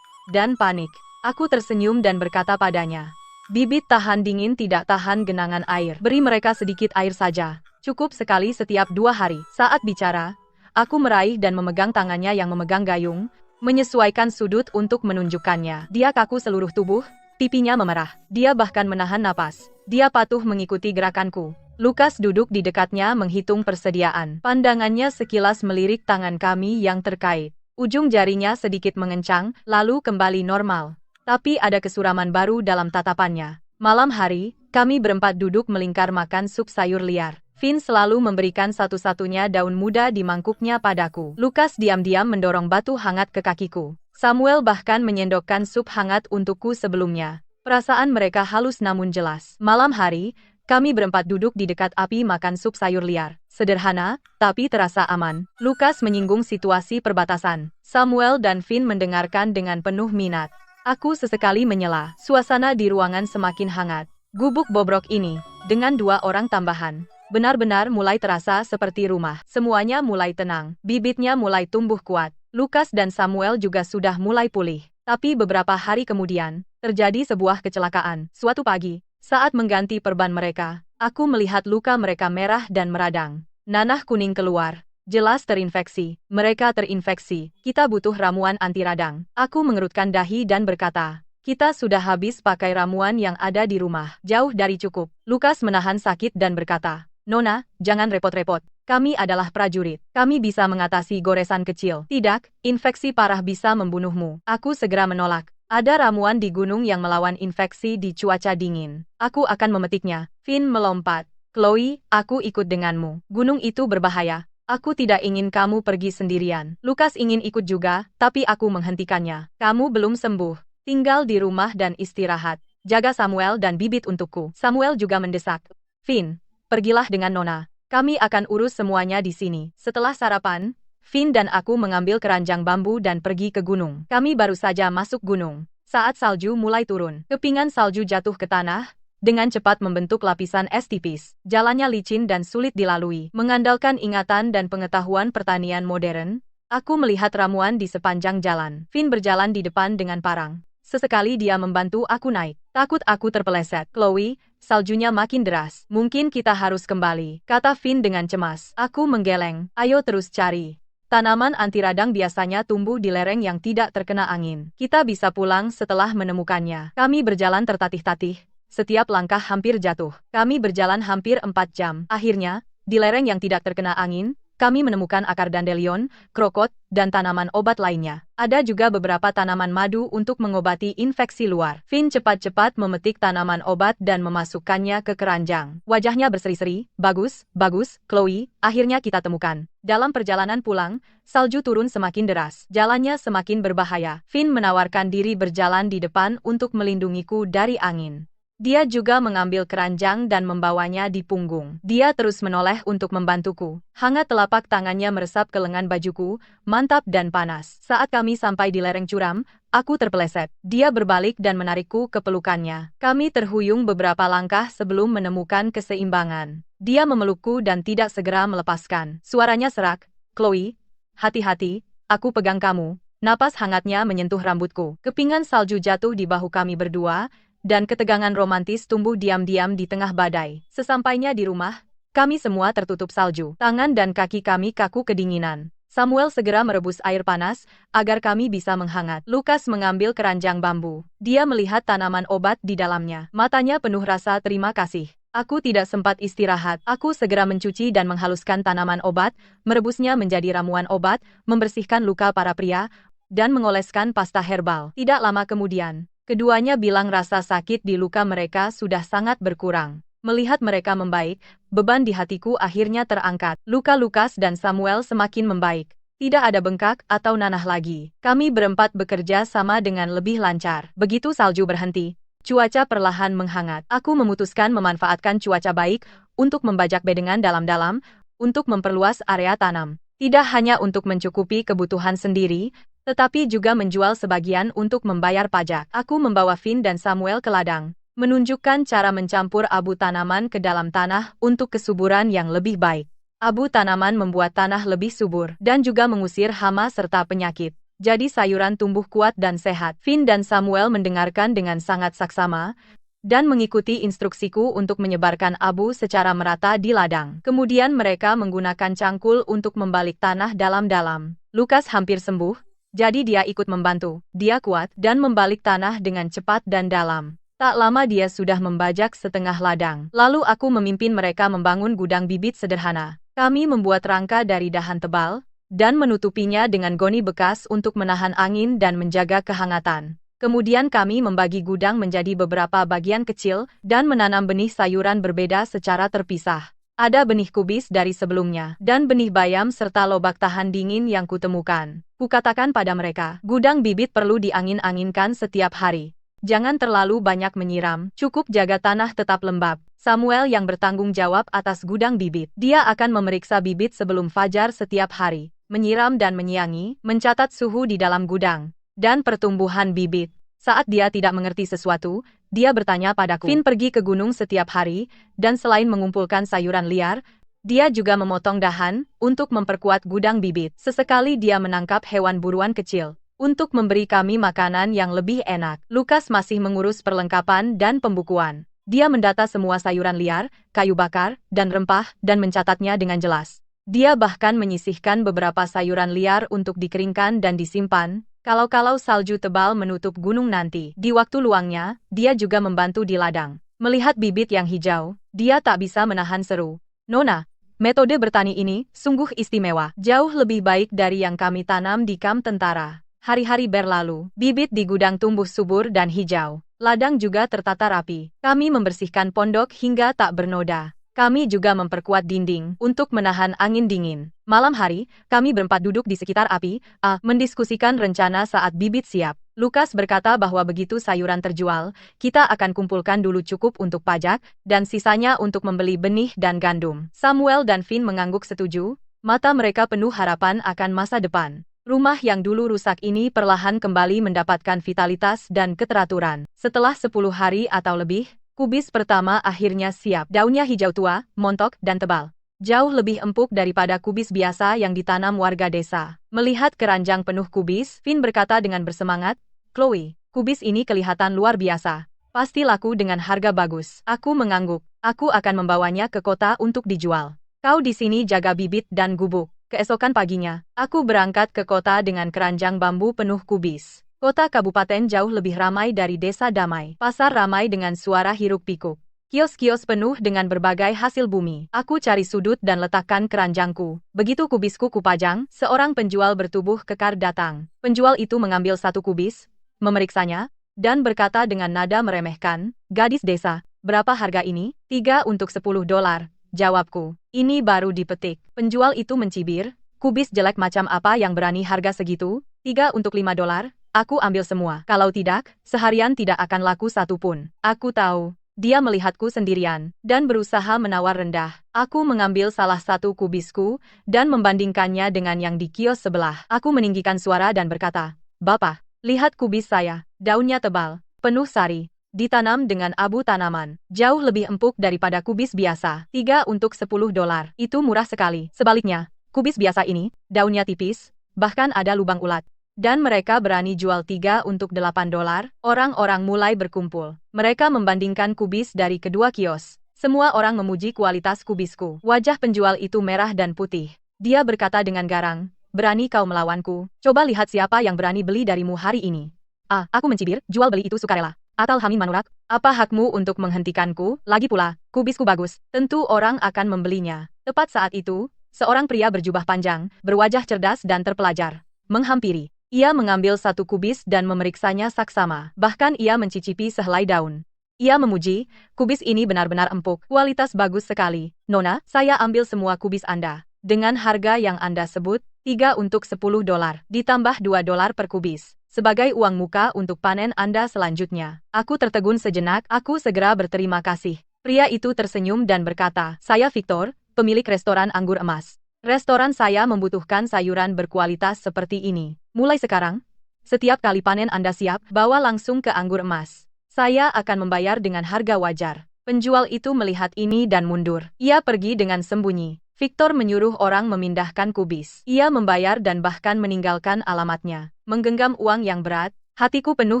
dan panik. Aku tersenyum dan berkata padanya, bibit tahan dingin tidak tahan genangan air. Beri mereka sedikit air saja. Cukup sekali setiap 2 hari. Saat bicara, aku meraih dan memegang tangannya yang memegang gayung, menyesuaikan sudut untuk menunjukkannya. Dia kaku seluruh tubuh. Pipinya memerah. Dia bahkan menahan napas. Dia patuh mengikuti gerakanku. Lukas duduk di dekatnya menghitung persediaan. Pandangannya sekilas melirik tangan kami yang terkait. Ujung jarinya sedikit mengencang, lalu kembali normal. Tapi ada kesuraman baru dalam tatapannya. Malam hari, kami berempat duduk melingkar makan sup sayur liar. Finn selalu memberikan satu-satunya daun muda di mangkuknya padaku. Lukas diam-diam mendorong batu hangat ke kakiku. Samuel bahkan menyendokkan sup hangat untukku sebelumnya. Perasaan mereka halus namun jelas. Malam hari, kami berempat duduk di dekat api makan sup sayur liar. Sederhana, tapi terasa aman. Lukas menyinggung situasi perbatasan. Samuel dan Finn mendengarkan dengan penuh minat. Aku sesekali menyela. Suasana di ruangan semakin hangat. Gubuk bobrok ini, dengan 2 orang tambahan, benar-benar mulai terasa seperti rumah. Semuanya mulai tenang. Bibitnya mulai tumbuh kuat. Lukas dan Samuel juga sudah mulai pulih. Tapi beberapa hari kemudian, terjadi sebuah kecelakaan. Suatu pagi, saat mengganti perban mereka, aku melihat luka mereka merah dan meradang. Nanah kuning keluar. Jelas terinfeksi. Mereka terinfeksi. Kita butuh ramuan anti radang. Aku mengerutkan dahi dan berkata, kita sudah habis pakai ramuan yang ada di rumah. Jauh dari cukup. Lukas menahan sakit dan berkata, Nona, jangan repot-repot. Kami adalah prajurit. Kami bisa mengatasi goresan kecil. Tidak, infeksi parah bisa membunuhmu. Aku segera menolak. Ada ramuan di gunung yang melawan infeksi di cuaca dingin. Aku akan memetiknya. Finn melompat. Chloe, aku ikut denganmu. Gunung itu berbahaya. Aku tidak ingin kamu pergi sendirian. Lukas ingin ikut juga, tapi aku menghentikannya. Kamu belum sembuh. Tinggal di rumah dan istirahat. Jaga Samuel dan bibit untukku. Samuel juga mendesak. Finn, pergilah dengan Nona. Kami akan urus semuanya di sini. Setelah sarapan, Finn dan aku mengambil keranjang bambu dan pergi ke gunung. Kami baru saja masuk gunung. Saat salju mulai turun, kepingan salju jatuh ke tanah, dengan cepat membentuk lapisan es tipis. Jalannya licin dan sulit dilalui. Mengandalkan ingatan dan pengetahuan pertanian modern, aku melihat ramuan di sepanjang jalan. Finn berjalan di depan dengan parang. Sesekali dia membantu aku naik. Takut aku terpeleset. Chloe, saljunya makin deras. Mungkin kita harus kembali, kata Finn dengan cemas. Aku menggeleng. Ayo terus cari. Tanaman anti radang biasanya tumbuh di lereng yang tidak terkena angin. Kita bisa pulang setelah menemukannya. Kami berjalan tertatih-tatih. Setiap langkah hampir jatuh. Kami berjalan hampir 4 jam. Akhirnya, di lereng yang tidak terkena angin, kami menemukan akar dandelion, krokot, dan tanaman obat lainnya. Ada juga beberapa tanaman madu untuk mengobati infeksi luar. Finn cepat-cepat memetik tanaman obat dan memasukkannya ke keranjang. Wajahnya berseri-seri. Bagus, bagus, Chloe, akhirnya kita temukan. Dalam perjalanan pulang, salju turun semakin deras. Jalannya semakin berbahaya. Finn menawarkan diri berjalan di depan untuk melindungiku dari angin. Dia juga mengambil keranjang dan membawanya di punggung. Dia terus menoleh untuk membantuku. Hangat telapak tangannya meresap ke lengan bajuku, mantap dan panas. Saat kami sampai di lereng curam, aku terpeleset. Dia berbalik dan menarikku ke pelukannya. Kami terhuyung beberapa langkah sebelum menemukan keseimbangan. Dia memelukku dan tidak segera melepaskan. Suaranya serak. Chloe, hati-hati, aku pegang kamu. Napas hangatnya menyentuh rambutku. Kepingan salju jatuh di bahu kami berdua, dan ketegangan romantis tumbuh diam-diam di tengah badai. Sesampainya di rumah, kami semua tertutup salju. Tangan dan kaki kami kaku kedinginan. Samuel segera merebus air panas, agar kami bisa menghangat. Lukas mengambil keranjang bambu. Dia melihat tanaman obat di dalamnya. Matanya penuh rasa terima kasih. Aku tidak sempat istirahat. Aku segera mencuci dan menghaluskan tanaman obat, merebusnya menjadi ramuan obat, membersihkan luka para pria, dan mengoleskan pasta herbal. Tidak lama kemudian, keduanya bilang rasa sakit di luka mereka sudah sangat berkurang. Melihat mereka membaik, beban di hatiku akhirnya terangkat. Luka Lukas dan Samuel semakin membaik. Tidak ada bengkak atau nanah lagi. Kami berempat bekerja sama dengan lebih lancar. Begitu salju berhenti, cuaca perlahan menghangat. Aku memutuskan memanfaatkan cuaca baik untuk membajak bedengan dalam-dalam, untuk memperluas area tanam. Tidak hanya untuk mencukupi kebutuhan sendiri, tetapi juga menjual sebagian untuk membayar pajak. Aku membawa Finn dan Samuel ke ladang, menunjukkan cara mencampur abu tanaman ke dalam tanah untuk kesuburan yang lebih baik. Abu tanaman membuat tanah lebih subur dan juga mengusir hama serta penyakit. Jadi sayuran tumbuh kuat dan sehat. Finn dan Samuel mendengarkan dengan sangat saksama dan mengikuti instruksiku untuk menyebarkan abu secara merata di ladang. Kemudian mereka menggunakan cangkul untuk membalik tanah dalam-dalam. Lukas hampir sembuh, jadi dia ikut membantu. Dia kuat dan membalik tanah dengan cepat dan dalam. Tak lama dia sudah membajak setengah ladang. Lalu aku memimpin mereka membangun gudang bibit sederhana. Kami membuat rangka dari dahan tebal, dan menutupinya dengan goni bekas untuk menahan angin dan menjaga kehangatan. Kemudian kami membagi gudang menjadi beberapa bagian kecil dan menanam benih sayuran berbeda secara terpisah. Ada benih kubis dari sebelumnya, dan benih bayam serta lobak tahan dingin yang kutemukan. Kukatakan pada mereka, gudang bibit perlu diangin-anginkan setiap hari. Jangan terlalu banyak menyiram, cukup jaga tanah tetap lembab. Samuel yang bertanggung jawab atas gudang bibit. Dia akan memeriksa bibit sebelum fajar setiap hari, menyiram dan menyiangi, mencatat suhu di dalam gudang, dan pertumbuhan bibit. Saat dia tidak mengerti sesuatu, dia bertanya padaku. Finn pergi ke gunung setiap hari, dan selain mengumpulkan sayuran liar, dia juga memotong dahan untuk memperkuat gudang bibit. Sesekali dia menangkap hewan buruan kecil untuk memberi kami makanan yang lebih enak. Lukas masih mengurus perlengkapan dan pembukuan. Dia mendata semua sayuran liar, kayu bakar, dan rempah, dan mencatatnya dengan jelas. Dia bahkan menyisihkan beberapa sayuran liar untuk dikeringkan dan disimpan. Kalau salju tebal menutup gunung nanti. Di waktu luangnya, dia juga membantu di ladang. Melihat bibit yang hijau, dia tak bisa menahan seru. Nona, metode bertani ini sungguh istimewa. Jauh lebih baik dari yang kami tanam di kamp tentara. Hari-hari berlalu, bibit di gudang tumbuh subur dan hijau. Ladang juga tertata rapi. Kami membersihkan pondok hingga tak bernoda. Kami juga memperkuat dinding untuk menahan angin dingin. Malam hari, kami berempat duduk di sekitar api, mendiskusikan rencana saat bibit siap. Lukas berkata bahwa begitu sayuran terjual, kita akan kumpulkan dulu cukup untuk pajak, dan sisanya untuk membeli benih dan gandum. Samuel dan Finn mengangguk setuju, mata mereka penuh harapan akan masa depan. Rumah yang dulu rusak ini perlahan kembali mendapatkan vitalitas dan keteraturan. Setelah 10 hari atau lebih, kubis pertama akhirnya siap. Daunnya hijau tua, montok, dan tebal. Jauh lebih empuk daripada kubis biasa yang ditanam warga desa. Melihat keranjang penuh kubis, Finn berkata dengan bersemangat, "Chloe, kubis ini kelihatan luar biasa. Pasti laku dengan harga bagus." Aku mengangguk. Aku akan membawanya ke kota untuk dijual. Kau di sini jaga bibit dan gubuk. Keesokan paginya, aku berangkat ke kota dengan keranjang bambu penuh kubis. Kota kabupaten jauh lebih ramai dari desa damai. Pasar ramai dengan suara hiruk-pikuk. Kios-kios penuh dengan berbagai hasil bumi. Aku cari sudut dan letakkan keranjangku. Begitu kubisku kupajang, seorang penjual bertubuh kekar datang. Penjual itu mengambil satu kubis, memeriksanya, dan berkata dengan nada meremehkan, "Gadis desa, berapa harga ini?" "3 untuk $10, jawabku. "Ini baru dipetik." Penjual itu mencibir, "Kubis jelek macam apa yang berani harga segitu? 3 untuk $5. Aku ambil semua. Kalau tidak, seharian tidak akan laku satu pun." Aku tahu. Dia melihatku sendirian, dan berusaha menawar rendah. Aku mengambil salah satu kubisku, dan membandingkannya dengan yang di kios sebelah. Aku meninggikan suara dan berkata, "Bapak, lihat kubis saya. Daunnya tebal, penuh sari. Ditanam dengan abu tanaman. Jauh lebih empuk daripada kubis biasa. 3 untuk $10. Itu murah sekali." Sebaliknya, kubis biasa ini, daunnya tipis, bahkan ada lubang ulat. Dan mereka berani jual 3 untuk $8. Orang-orang mulai berkumpul. Mereka membandingkan kubis dari kedua kios. Semua orang memuji kualitas kubisku. Wajah penjual itu merah dan putih. Dia berkata dengan garang, "Berani kau melawanku? Coba lihat siapa yang berani beli darimu hari ini." Aku mencibir, "Jual beli itu sukarela. Atal Hamin Manurak, apa hakmu untuk menghentikanku? Lagi pula, kubisku bagus. Tentu orang akan membelinya." Tepat saat itu, seorang pria berjubah panjang, berwajah cerdas dan terpelajar, menghampiri. Ia mengambil satu kubis dan memeriksanya saksama. Bahkan ia mencicipi sehelai daun. Ia memuji, "Kubis ini benar-benar empuk. Kualitas bagus sekali. Nona, saya ambil semua kubis Anda. Dengan harga yang Anda sebut, 3 untuk $10, ditambah $2 per kubis. Sebagai uang muka untuk panen Anda selanjutnya." Aku tertegun sejenak, aku segera berterima kasih. Pria itu tersenyum dan berkata, "Saya Victor, pemilik restoran anggur emas. Restoran saya membutuhkan sayuran berkualitas seperti ini. Mulai sekarang, setiap kali panen Anda siap, bawa langsung ke anggur emas. Saya akan membayar dengan harga wajar." Penjual itu melihat ini dan mundur. Ia pergi dengan sembunyi. Victor menyuruh orang memindahkan kubis. Ia membayar dan bahkan meninggalkan alamatnya. Menggenggam uang yang berat, hatiku penuh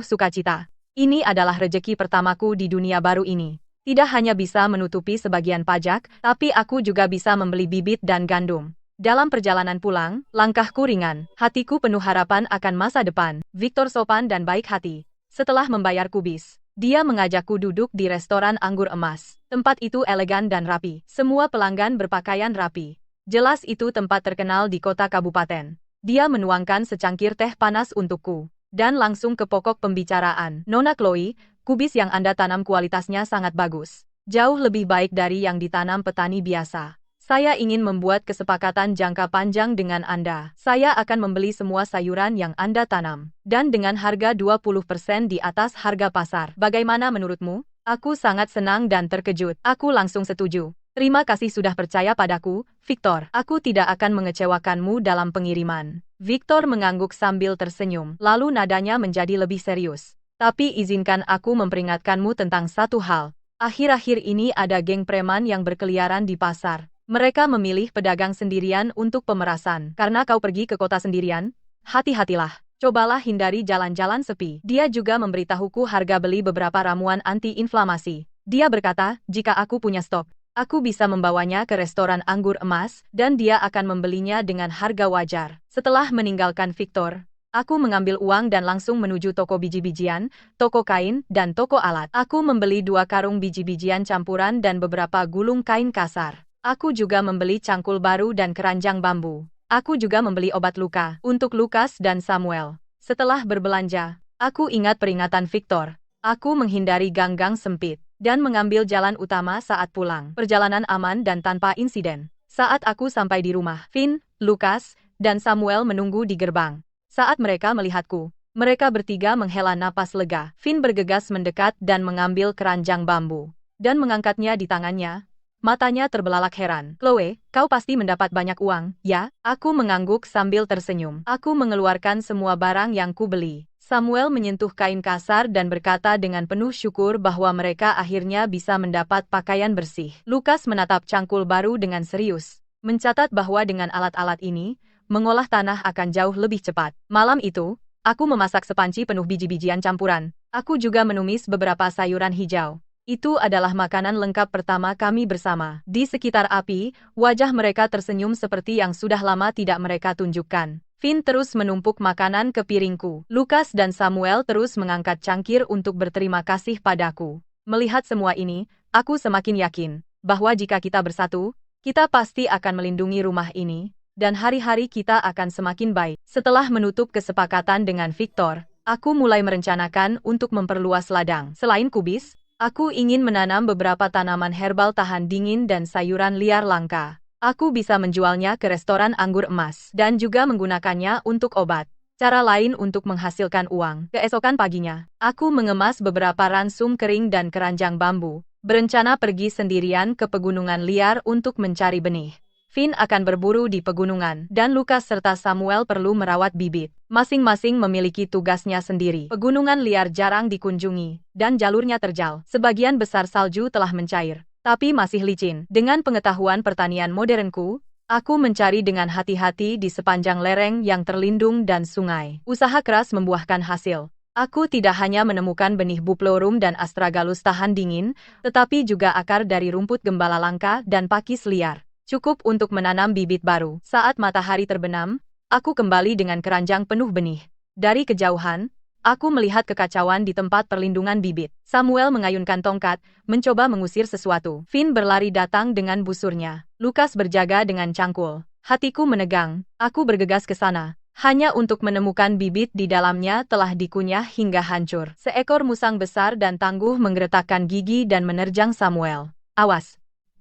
sukacita. Ini adalah rejeki pertamaku di dunia baru ini. Tidak hanya bisa menutupi sebagian pajak, tapi aku juga bisa membeli bibit dan gandum. Dalam perjalanan pulang, langkahku ringan, hatiku penuh harapan akan masa depan. Victor sopan dan baik hati. Setelah membayar kubis, dia mengajakku duduk di restoran anggur emas. Tempat itu elegan dan rapi. Semua pelanggan berpakaian rapi. Jelas itu tempat terkenal di kota kabupaten. Dia menuangkan secangkir teh panas untukku. Dan langsung ke pokok pembicaraan. Nona Chloe, kubis yang Anda tanam kualitasnya sangat bagus. Jauh lebih baik dari yang ditanam petani biasa. Saya ingin membuat kesepakatan jangka panjang dengan Anda. Saya akan membeli semua sayuran yang Anda tanam. Dan dengan harga 20% di atas harga pasar. Bagaimana menurutmu? Aku sangat senang dan terkejut. Aku langsung setuju. Terima kasih sudah percaya padaku, Victor. Aku tidak akan mengecewakanmu dalam pengiriman. Victor mengangguk sambil tersenyum. Lalu nadanya menjadi lebih serius. Tapi izinkan aku memperingatkanmu tentang satu hal. Akhir-akhir ini ada geng preman yang berkeliaran di pasar. Mereka memilih pedagang sendirian untuk pemerasan. Karena kau pergi ke kota sendirian, hati-hatilah. Cobalah hindari jalan-jalan sepi. Dia juga memberitahuku harga beli beberapa ramuan anti-inflamasi. Dia berkata, jika aku punya stok, aku bisa membawanya ke restoran anggur emas, dan dia akan membelinya dengan harga wajar. Setelah meninggalkan Victor, aku mengambil uang dan langsung menuju toko biji-bijian, toko kain, dan toko alat. Aku membeli 2 karung biji-bijian campuran dan beberapa gulung kain kasar. Aku juga membeli cangkul baru dan keranjang bambu. Aku juga membeli obat luka untuk Lukas dan Samuel. Setelah berbelanja, aku ingat peringatan Victor. Aku menghindari gang-gang sempit dan mengambil jalan utama saat pulang. Perjalanan aman dan tanpa insiden. Saat aku sampai di rumah, Finn, Lukas, dan Samuel menunggu di gerbang. Saat mereka melihatku, mereka bertiga menghela napas lega. Finn bergegas mendekat dan mengambil keranjang bambu dan mengangkatnya di tangannya. Matanya terbelalak heran. Chloe, kau pasti mendapat banyak uang, ya? Aku mengangguk sambil tersenyum. Aku mengeluarkan semua barang yang kubeli. Samuel menyentuh kain kasar dan berkata dengan penuh syukur bahwa mereka akhirnya bisa mendapat pakaian bersih. Lukas menatap cangkul baru dengan serius, mencatat bahwa dengan alat-alat ini, mengolah tanah akan jauh lebih cepat. Malam itu, aku memasak sepanci penuh biji-bijian campuran. Aku juga menumis beberapa sayuran hijau. Itu adalah makanan lengkap pertama kami bersama. Di sekitar api, wajah mereka tersenyum seperti yang sudah lama tidak mereka tunjukkan. Finn terus menumpuk makanan ke piringku. Lukas dan Samuel terus mengangkat cangkir untuk berterima kasih padaku. Melihat semua ini, aku semakin yakin bahwa jika kita bersatu, kita pasti akan melindungi rumah ini, dan hari-hari kita akan semakin baik. Setelah menutup kesepakatan dengan Victor, aku mulai merencanakan untuk memperluas ladang. Selain kubis, aku ingin menanam beberapa tanaman herbal tahan dingin dan sayuran liar langka. Aku bisa menjualnya ke restoran anggur emas dan juga menggunakannya untuk obat. Cara lain untuk menghasilkan uang. Keesokan paginya, aku mengemas beberapa ransum kering dan keranjang bambu, berencana pergi sendirian ke pegunungan liar untuk mencari benih. Finn akan berburu di pegunungan, dan Lukas serta Samuel perlu merawat bibit. Masing-masing memiliki tugasnya sendiri. Pegunungan liar jarang dikunjungi, dan jalurnya terjal. Sebagian besar salju telah mencair, tapi masih licin. Dengan pengetahuan pertanian modernku, aku mencari dengan hati-hati di sepanjang lereng yang terlindung dan sungai. Usaha keras membuahkan hasil. Aku tidak hanya menemukan benih buplorum dan astragalus tahan dingin, tetapi juga akar dari rumput gembala langka dan pakis liar. Cukup untuk menanam bibit baru. Saat matahari terbenam, aku kembali dengan keranjang penuh benih. Dari kejauhan, aku melihat kekacauan di tempat perlindungan bibit. Samuel mengayunkan tongkat, mencoba mengusir sesuatu. Finn berlari datang dengan busurnya. Lukas berjaga dengan cangkul. Hatiku menegang. Aku bergegas ke sana, hanya untuk menemukan bibit di dalamnya telah dikunyah hingga hancur. Seekor musang besar dan tangguh menggeretakkan gigi dan menerjang Samuel. Awas!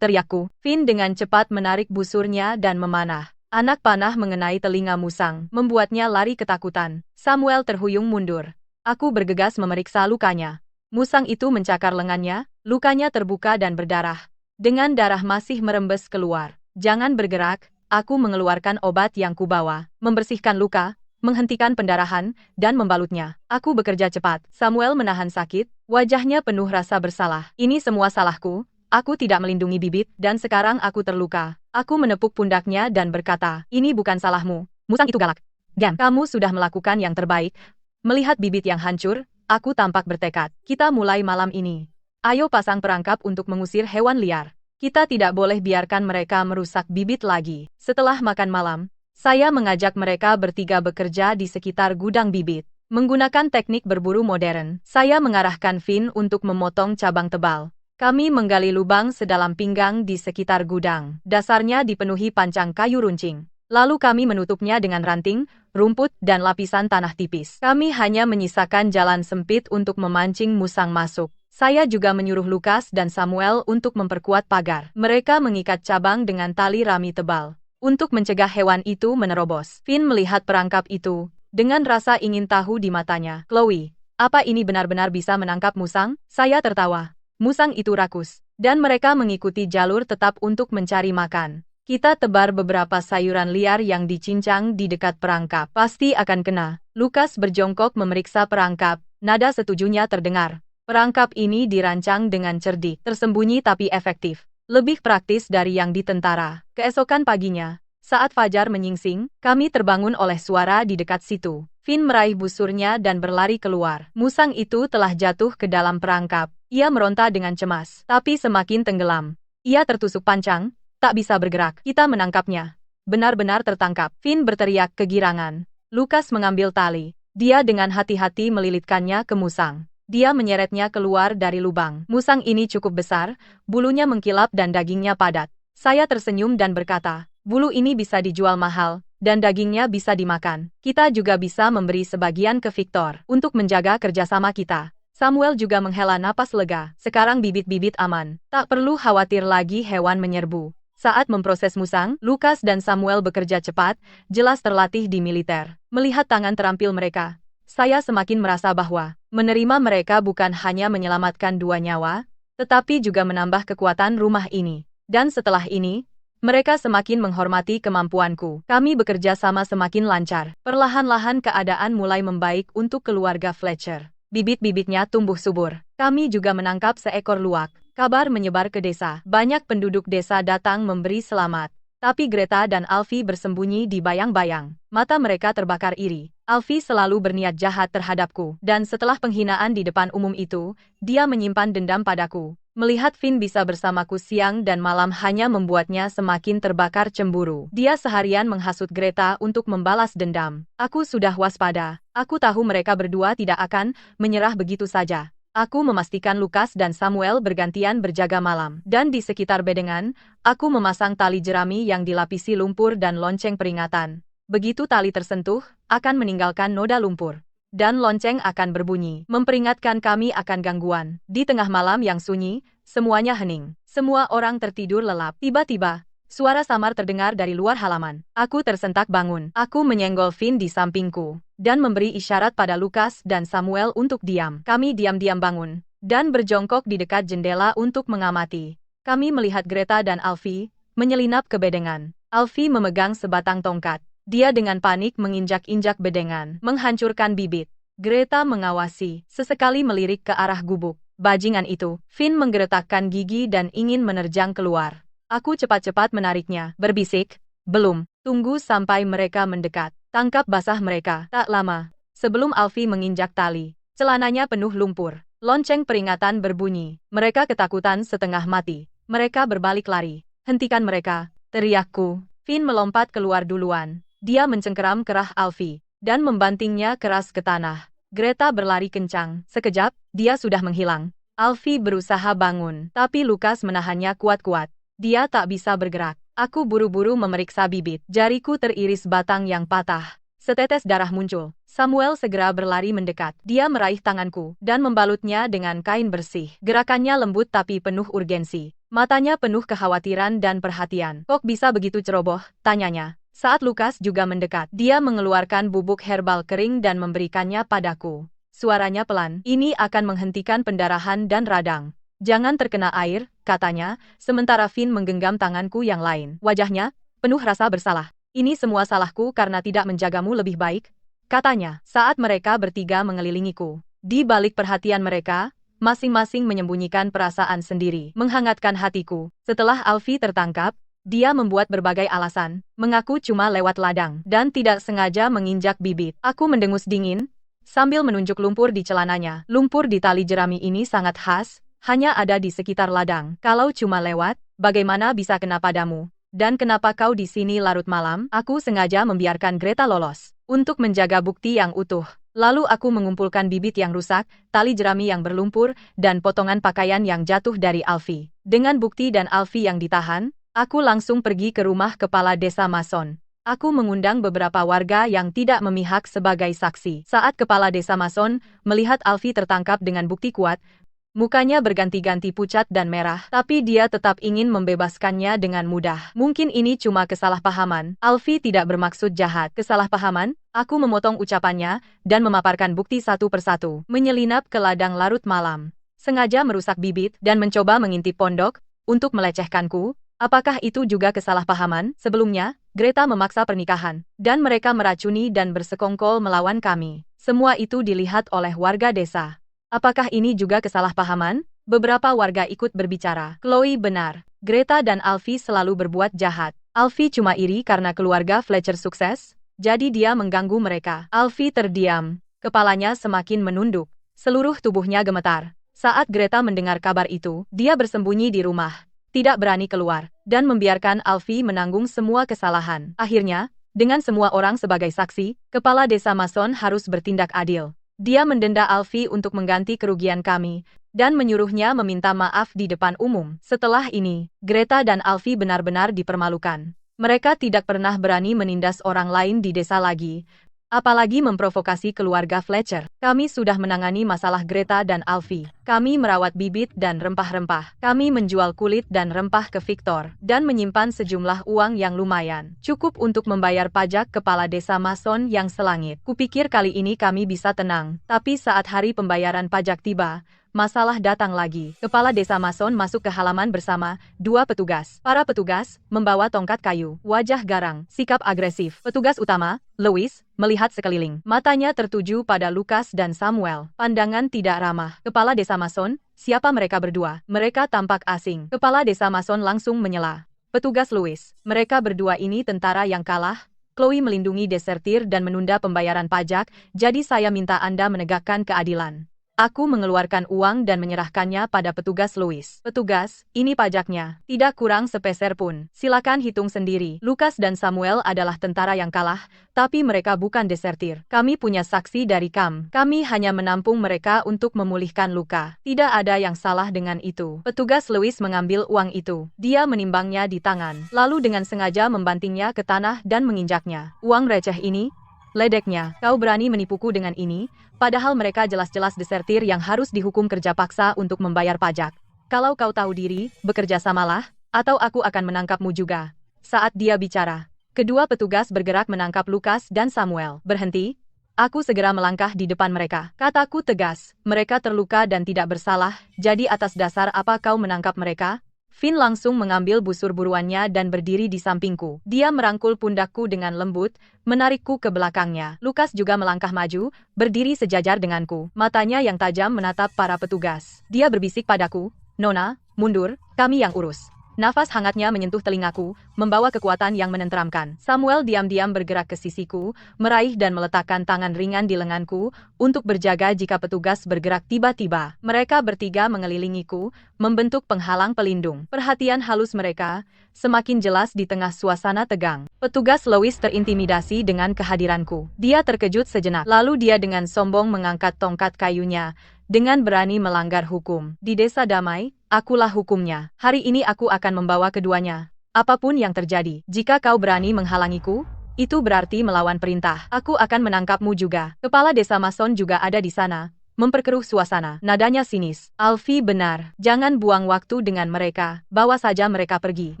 Teriakku. Finn dengan cepat menarik busurnya dan memanah. Anak panah mengenai telinga musang, membuatnya lari ketakutan. Samuel terhuyung mundur. Aku bergegas memeriksa lukanya. Musang itu mencakar lengannya, lukanya terbuka dan berdarah. Dengan darah masih merembes keluar. Jangan bergerak, aku mengeluarkan obat yang kubawa, membersihkan luka, menghentikan pendarahan, dan membalutnya. Aku bekerja cepat. Samuel menahan sakit, wajahnya penuh rasa bersalah. Ini semua salahku. Aku tidak melindungi bibit, dan sekarang aku terluka. Aku menepuk pundaknya dan berkata, ini bukan salahmu. Musang itu galak. Gam, kamu sudah melakukan yang terbaik. Melihat bibit yang hancur, aku tampak bertekad. Kita mulai malam ini. Ayo pasang perangkap untuk mengusir hewan liar. Kita tidak boleh biarkan mereka merusak bibit lagi. Setelah makan malam, saya mengajak mereka bertiga bekerja di sekitar gudang bibit. Menggunakan teknik berburu modern, saya mengarahkan Finn untuk memotong cabang tebal. Kami menggali lubang sedalam pinggang di sekitar gudang. Dasarnya dipenuhi pancang kayu runcing. Lalu kami menutupnya dengan ranting, rumput, dan lapisan tanah tipis. Kami hanya menyisakan jalan sempit untuk memancing musang masuk. Saya juga menyuruh Lukas dan Samuel untuk memperkuat pagar. Mereka mengikat cabang dengan tali rami tebal untuk mencegah hewan itu menerobos. Finn melihat perangkap itu dengan rasa ingin tahu di matanya. Chloe, apa ini benar-benar bisa menangkap musang? Saya tertawa. Musang itu rakus, dan mereka mengikuti jalur tetap untuk mencari makan. Kita tebar beberapa sayuran liar yang dicincang di dekat perangkap. Pasti akan kena. Lukas berjongkok memeriksa perangkap. Nada setujunya terdengar. Perangkap ini dirancang dengan cerdik, tersembunyi tapi efektif. Lebih praktis dari yang di tentara. Keesokan paginya, saat fajar menyingsing, kami terbangun oleh suara di dekat situ. Finn meraih busurnya dan berlari keluar. Musang itu telah jatuh ke dalam perangkap. Ia meronta dengan cemas, tapi semakin tenggelam. Ia tertusuk pancang, tak bisa bergerak. Kita menangkapnya. Benar-benar tertangkap. Finn berteriak kegirangan. Lukas mengambil tali. Dia dengan hati-hati melilitkannya ke musang. Dia menyeretnya keluar dari lubang. Musang ini cukup besar, bulunya mengkilap dan dagingnya padat. Saya tersenyum dan berkata, bulu ini bisa dijual mahal, dan dagingnya bisa dimakan. Kita juga bisa memberi sebagian ke Victor untuk menjaga kerjasama kita. Samuel juga menghela napas lega. Sekarang bibit-bibit aman. Tak perlu khawatir lagi hewan menyerbu. Saat memproses musang, Lukas dan Samuel bekerja cepat, jelas terlatih di militer. Melihat tangan terampil mereka, saya semakin merasa bahwa menerima mereka bukan hanya menyelamatkan 2 nyawa, tetapi juga menambah kekuatan rumah ini. Dan setelah ini, mereka semakin menghormati kemampuanku. Kami bekerja sama semakin lancar. Perlahan-lahan keadaan mulai membaik untuk keluarga Fletcher. Bibit-bibitnya tumbuh subur. Kami juga menangkap seekor luwak. Kabar menyebar ke desa. Banyak penduduk desa datang memberi selamat. Tapi Greta dan Alfie bersembunyi di bayang-bayang. Mata mereka terbakar iri. Alfie selalu berniat jahat terhadapku. Dan setelah penghinaan di depan umum itu, dia menyimpan dendam padaku. Melihat Finn bisa bersamaku siang dan malam hanya membuatnya semakin terbakar cemburu. Dia seharian menghasut Greta untuk membalas dendam. Aku sudah waspada. Aku tahu mereka berdua tidak akan menyerah begitu saja. Aku memastikan Lukas dan Samuel bergantian berjaga malam. Dan di sekitar bedengan, aku memasang tali jerami yang dilapisi lumpur dan lonceng peringatan. Begitu tali tersentuh, akan meninggalkan noda lumpur. Dan lonceng akan berbunyi, memperingatkan kami akan gangguan. Di tengah malam yang sunyi, semuanya hening. Semua orang tertidur lelap. Tiba-tiba, suara samar terdengar dari luar halaman. Aku tersentak bangun. Aku menyenggol Finn di sampingku, dan memberi isyarat pada Lukas dan Samuel untuk diam. Kami diam-diam bangun, dan berjongkok di dekat jendela untuk mengamati. Kami melihat Greta dan Alfie menyelinap ke bedengan. Alfie memegang sebatang tongkat. Dia dengan panik menginjak-injak bedengan, menghancurkan bibit. Greta mengawasi, sesekali melirik ke arah gubuk. Bajingan itu. Finn menggeretakkan gigi dan ingin menerjang keluar. Aku cepat-cepat menariknya, berbisik, belum, tunggu sampai mereka mendekat. Tangkap basah mereka. Tak lama, sebelum Alfie menginjak tali, celananya penuh lumpur. Lonceng peringatan berbunyi. Mereka ketakutan setengah mati. Mereka berbalik lari. Hentikan mereka, teriakku. Finn melompat keluar duluan. Dia mencengkeram kerah Alfie, dan membantingnya keras ke tanah. Greta berlari kencang. Sekejap, dia sudah menghilang. Alfie berusaha bangun, tapi Lukas menahannya kuat-kuat. Dia tak bisa bergerak. Aku buru-buru memeriksa bibit. Jariku teriris batang yang patah. Setetes darah muncul. Samuel segera berlari mendekat. Dia meraih tanganku, dan membalutnya dengan kain bersih. Gerakannya lembut tapi penuh urgensi. Matanya penuh kekhawatiran dan perhatian. Kok bisa begitu ceroboh? Tanyanya. Saat Lukas juga mendekat, dia mengeluarkan bubuk herbal kering dan memberikannya padaku. Suaranya pelan. Ini akan menghentikan pendarahan dan radang. Jangan terkena air, katanya, sementara Finn menggenggam tanganku yang lain. Wajahnya penuh rasa bersalah. Ini semua salahku karena tidak menjagamu lebih baik, katanya, saat mereka bertiga mengelilingiku. Di balik perhatian mereka, masing-masing menyembunyikan perasaan sendiri, menghangatkan hatiku. Setelah Alfie tertangkap, dia membuat berbagai alasan, mengaku cuma lewat ladang, dan tidak sengaja menginjak bibit. Aku mendengus dingin, sambil menunjuk lumpur di celananya. Lumpur di tali jerami ini sangat khas, hanya ada di sekitar ladang. Kalau cuma lewat, bagaimana bisa kena padamu? Dan kenapa kau di sini larut malam? Aku sengaja membiarkan Greta lolos, untuk menjaga bukti yang utuh. Lalu aku mengumpulkan bibit yang rusak, tali jerami yang berlumpur, dan potongan pakaian yang jatuh dari Alfie. Dengan bukti dan Alfie yang ditahan, aku langsung pergi ke rumah kepala desa Mason. Aku mengundang beberapa warga yang tidak memihak sebagai saksi. Saat kepala desa Mason melihat Alfie tertangkap dengan bukti kuat, mukanya berganti-ganti pucat dan merah, tapi dia tetap ingin membebaskannya dengan mudah. Mungkin ini cuma kesalahpahaman. Alfie tidak bermaksud jahat. Kesalahpahaman? Aku memotong ucapannya dan memaparkan bukti satu persatu. Menyelinap ke ladang larut malam. Sengaja merusak bibit dan mencoba mengintip pondok untuk melecehkanku. Apakah itu juga kesalahpahaman? Sebelumnya, Greta memaksa pernikahan, dan mereka meracuni dan bersekongkol melawan kami. Semua itu dilihat oleh warga desa. Apakah ini juga kesalahpahaman? Beberapa warga ikut berbicara. Chloe benar. Greta dan Alfie selalu berbuat jahat. Alfie cuma iri karena keluarga Fletcher sukses, jadi dia mengganggu mereka. Alfie terdiam. Kepalanya semakin menunduk. Seluruh tubuhnya gemetar. Saat Greta mendengar kabar itu, dia bersembunyi di rumah. Tidak berani keluar, dan membiarkan Alfie menanggung semua kesalahan. Akhirnya, dengan semua orang sebagai saksi, kepala desa Mason harus bertindak adil. Dia mendenda Alfie untuk mengganti kerugian kami, dan menyuruhnya meminta maaf di depan umum. Setelah ini, Greta dan Alfie benar-benar dipermalukan. Mereka tidak pernah berani menindas orang lain di desa lagi, apalagi memprovokasi keluarga Fletcher. Kami sudah menangani masalah Greta dan Alfie. Kami merawat bibit dan rempah-rempah. Kami menjual kulit dan rempah ke Victor, dan menyimpan sejumlah uang yang lumayan. Cukup untuk membayar pajak kepala desa Mason yang selangit. Kupikir kali ini kami bisa tenang. Tapi saat hari pembayaran pajak tiba, masalah datang lagi. Kepala desa Mason masuk ke halaman bersama dua petugas. Para petugas membawa tongkat kayu, wajah garang, sikap agresif. Petugas utama, Louis, melihat sekeliling. Matanya tertuju pada Lucas dan Samuel. Pandangan tidak ramah. Kepala desa Mason, siapa mereka berdua? Mereka tampak asing. Kepala desa Mason langsung menyela. Petugas Louis, mereka berdua ini tentara yang kalah. Chloe melindungi desertir dan menunda pembayaran pajak, jadi saya minta Anda menegakkan keadilan. Aku mengeluarkan uang dan menyerahkannya pada petugas Louis. Petugas, ini pajaknya. Tidak kurang sepeser pun. Silakan hitung sendiri. Lucas dan Samuel adalah tentara yang kalah, tapi mereka bukan desertir. Kami punya saksi dari KAM. Kami hanya menampung mereka untuk memulihkan luka. Tidak ada yang salah dengan itu. Petugas Louis mengambil uang itu. Dia menimbangnya di tangan, lalu dengan sengaja membantingnya ke tanah dan menginjaknya. Uang receh ini? Ledeknya, kau berani menipuku dengan ini, padahal mereka jelas-jelas desertir yang harus dihukum kerja paksa untuk membayar pajak. Kalau kau tahu diri, bekerja samalah, atau aku akan menangkapmu juga. Saat dia bicara, kedua petugas bergerak menangkap Lucas dan Samuel. Berhenti. Aku segera melangkah di depan mereka. Kataku tegas, mereka terluka dan tidak bersalah, jadi atas dasar apa kau menangkap mereka? Finn langsung mengambil busur buruannya dan berdiri di sampingku. Dia merangkul pundakku dengan lembut, menarikku ke belakangnya. Lucas juga melangkah maju, berdiri sejajar denganku. Matanya yang tajam menatap para petugas. Dia berbisik padaku, "Nona, mundur, kami yang urus." Nafas hangatnya menyentuh telingaku, membawa kekuatan yang menenteramkan. Samuel diam-diam bergerak ke sisiku, meraih dan meletakkan tangan ringan di lenganku, untuk berjaga jika petugas bergerak tiba-tiba. Mereka bertiga mengelilingiku, membentuk penghalang pelindung. Perhatian halus mereka semakin jelas di tengah suasana tegang. Petugas Louis terintimidasi dengan kehadiranku. Dia terkejut sejenak, lalu dia dengan sombong mengangkat tongkat kayunya, dengan berani melanggar hukum. Di desa damai, akulah hukumnya. Hari ini aku akan membawa keduanya. Apapun yang terjadi, jika kau berani menghalangiku, itu berarti melawan perintah. Aku akan menangkapmu juga. Kepala desa Mason juga ada di sana, memperkeruh suasana. Nadanya sinis. Alfie benar. Jangan buang waktu dengan mereka. Bawa saja mereka pergi.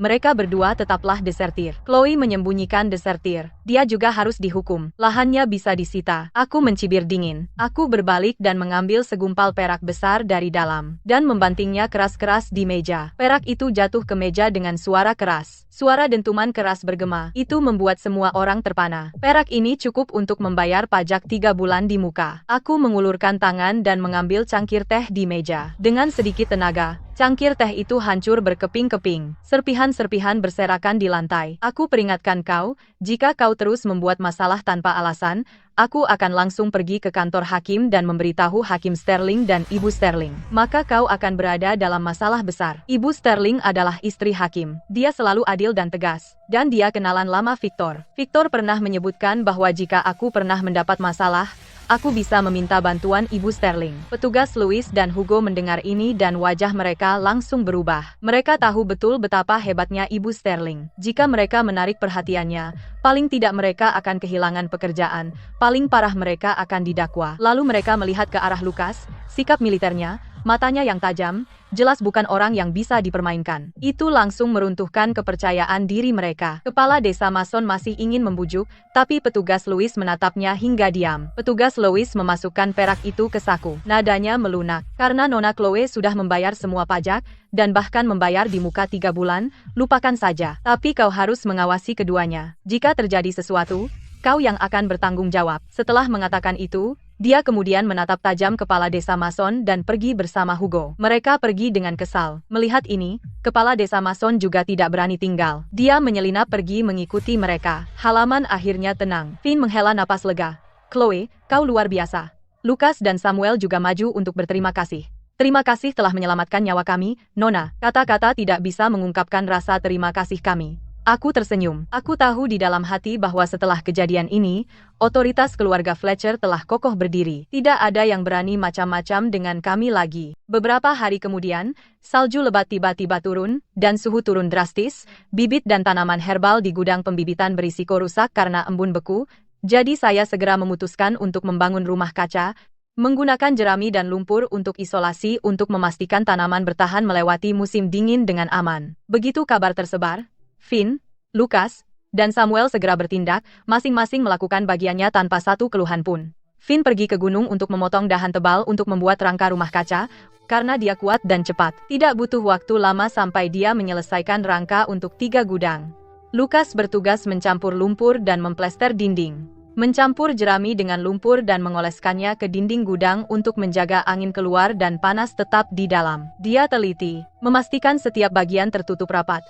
Mereka berdua tetaplah desertir. Chloe menyembunyikan desertir. Dia juga harus dihukum. Lahannya bisa disita. Aku mencibir dingin. Aku berbalik dan mengambil segumpal perak besar dari dalam, dan membantingnya keras-keras di meja. Perak itu jatuh ke meja dengan suara keras. Suara dentuman keras bergema. Itu membuat semua orang terpana. Perak ini cukup untuk membayar pajak 3 bulan di muka. Aku mengulurkan tangan dan mengambil cangkir teh di meja. Dengan sedikit tenaga, cangkir teh itu hancur berkeping-keping. Serpihan-serpihan berserakan di lantai. Aku peringatkan kau, jika kau terus membuat masalah tanpa alasan, aku akan langsung pergi ke kantor hakim dan memberitahu Hakim Sterling dan Ibu Sterling. Maka kau akan berada dalam masalah besar. Ibu Sterling adalah istri hakim. Dia selalu adil dan tegas. Dan dia kenalan lama Victor. Victor pernah menyebutkan bahwa jika aku pernah mendapat masalah, Aku bisa meminta bantuan Ibu Sterling. Petugas Louis dan Hugo mendengar ini dan wajah mereka langsung berubah. Mereka tahu betul betapa hebatnya Ibu Sterling. Jika mereka menarik perhatiannya, paling tidak mereka akan kehilangan pekerjaan, paling parah mereka akan didakwa. Lalu mereka melihat ke arah Lukas, sikap militernya, matanya yang tajam, jelas bukan orang yang bisa dipermainkan. Itu langsung meruntuhkan kepercayaan diri mereka. Kepala desa Mason masih ingin membujuk, tapi petugas Louis menatapnya hingga diam. Petugas Louis memasukkan perak itu ke saku. Nadanya melunak. Karena Nona Chloe sudah membayar semua pajak, dan bahkan membayar di muka 3 bulan, lupakan saja. Tapi kau harus mengawasi keduanya. Jika terjadi sesuatu, kau yang akan bertanggung jawab. Setelah mengatakan itu, dia kemudian menatap tajam kepala desa Mason dan pergi bersama Hugo. Mereka pergi dengan kesal. Melihat ini, kepala desa Mason juga tidak berani tinggal. Dia menyelinap pergi mengikuti mereka. Halaman akhirnya tenang. Finn menghela napas lega. Chloe, kau luar biasa. Lukas dan Samuel juga maju untuk berterima kasih. Terima kasih telah menyelamatkan nyawa kami, Nona. Kata-kata tidak bisa mengungkapkan rasa terima kasih kami. Aku tersenyum. Aku tahu di dalam hati bahwa setelah kejadian ini, otoritas keluarga Fletcher telah kokoh berdiri. Tidak ada yang berani macam-macam dengan kami lagi. Beberapa hari kemudian, salju lebat tiba-tiba turun, dan suhu turun drastis. Bibit dan tanaman herbal di gudang pembibitan berisiko rusak karena embun beku. Jadi saya segera memutuskan untuk membangun rumah kaca, menggunakan jerami dan lumpur untuk isolasi untuk memastikan tanaman bertahan melewati musim dingin dengan aman. Begitu kabar tersebar, Finn, Lukas, dan Samuel segera bertindak, masing-masing melakukan bagiannya tanpa satu keluhan pun. Finn pergi ke gunung untuk memotong dahan tebal untuk membuat rangka rumah kaca, karena dia kuat dan cepat. Tidak butuh waktu lama sampai dia menyelesaikan rangka untuk 3 gudang. Lukas bertugas mencampur lumpur dan memplester dinding. Mencampur jerami dengan lumpur dan mengoleskannya ke dinding gudang untuk menjaga angin keluar dan panas tetap di dalam. Dia teliti, memastikan setiap bagian tertutup rapat.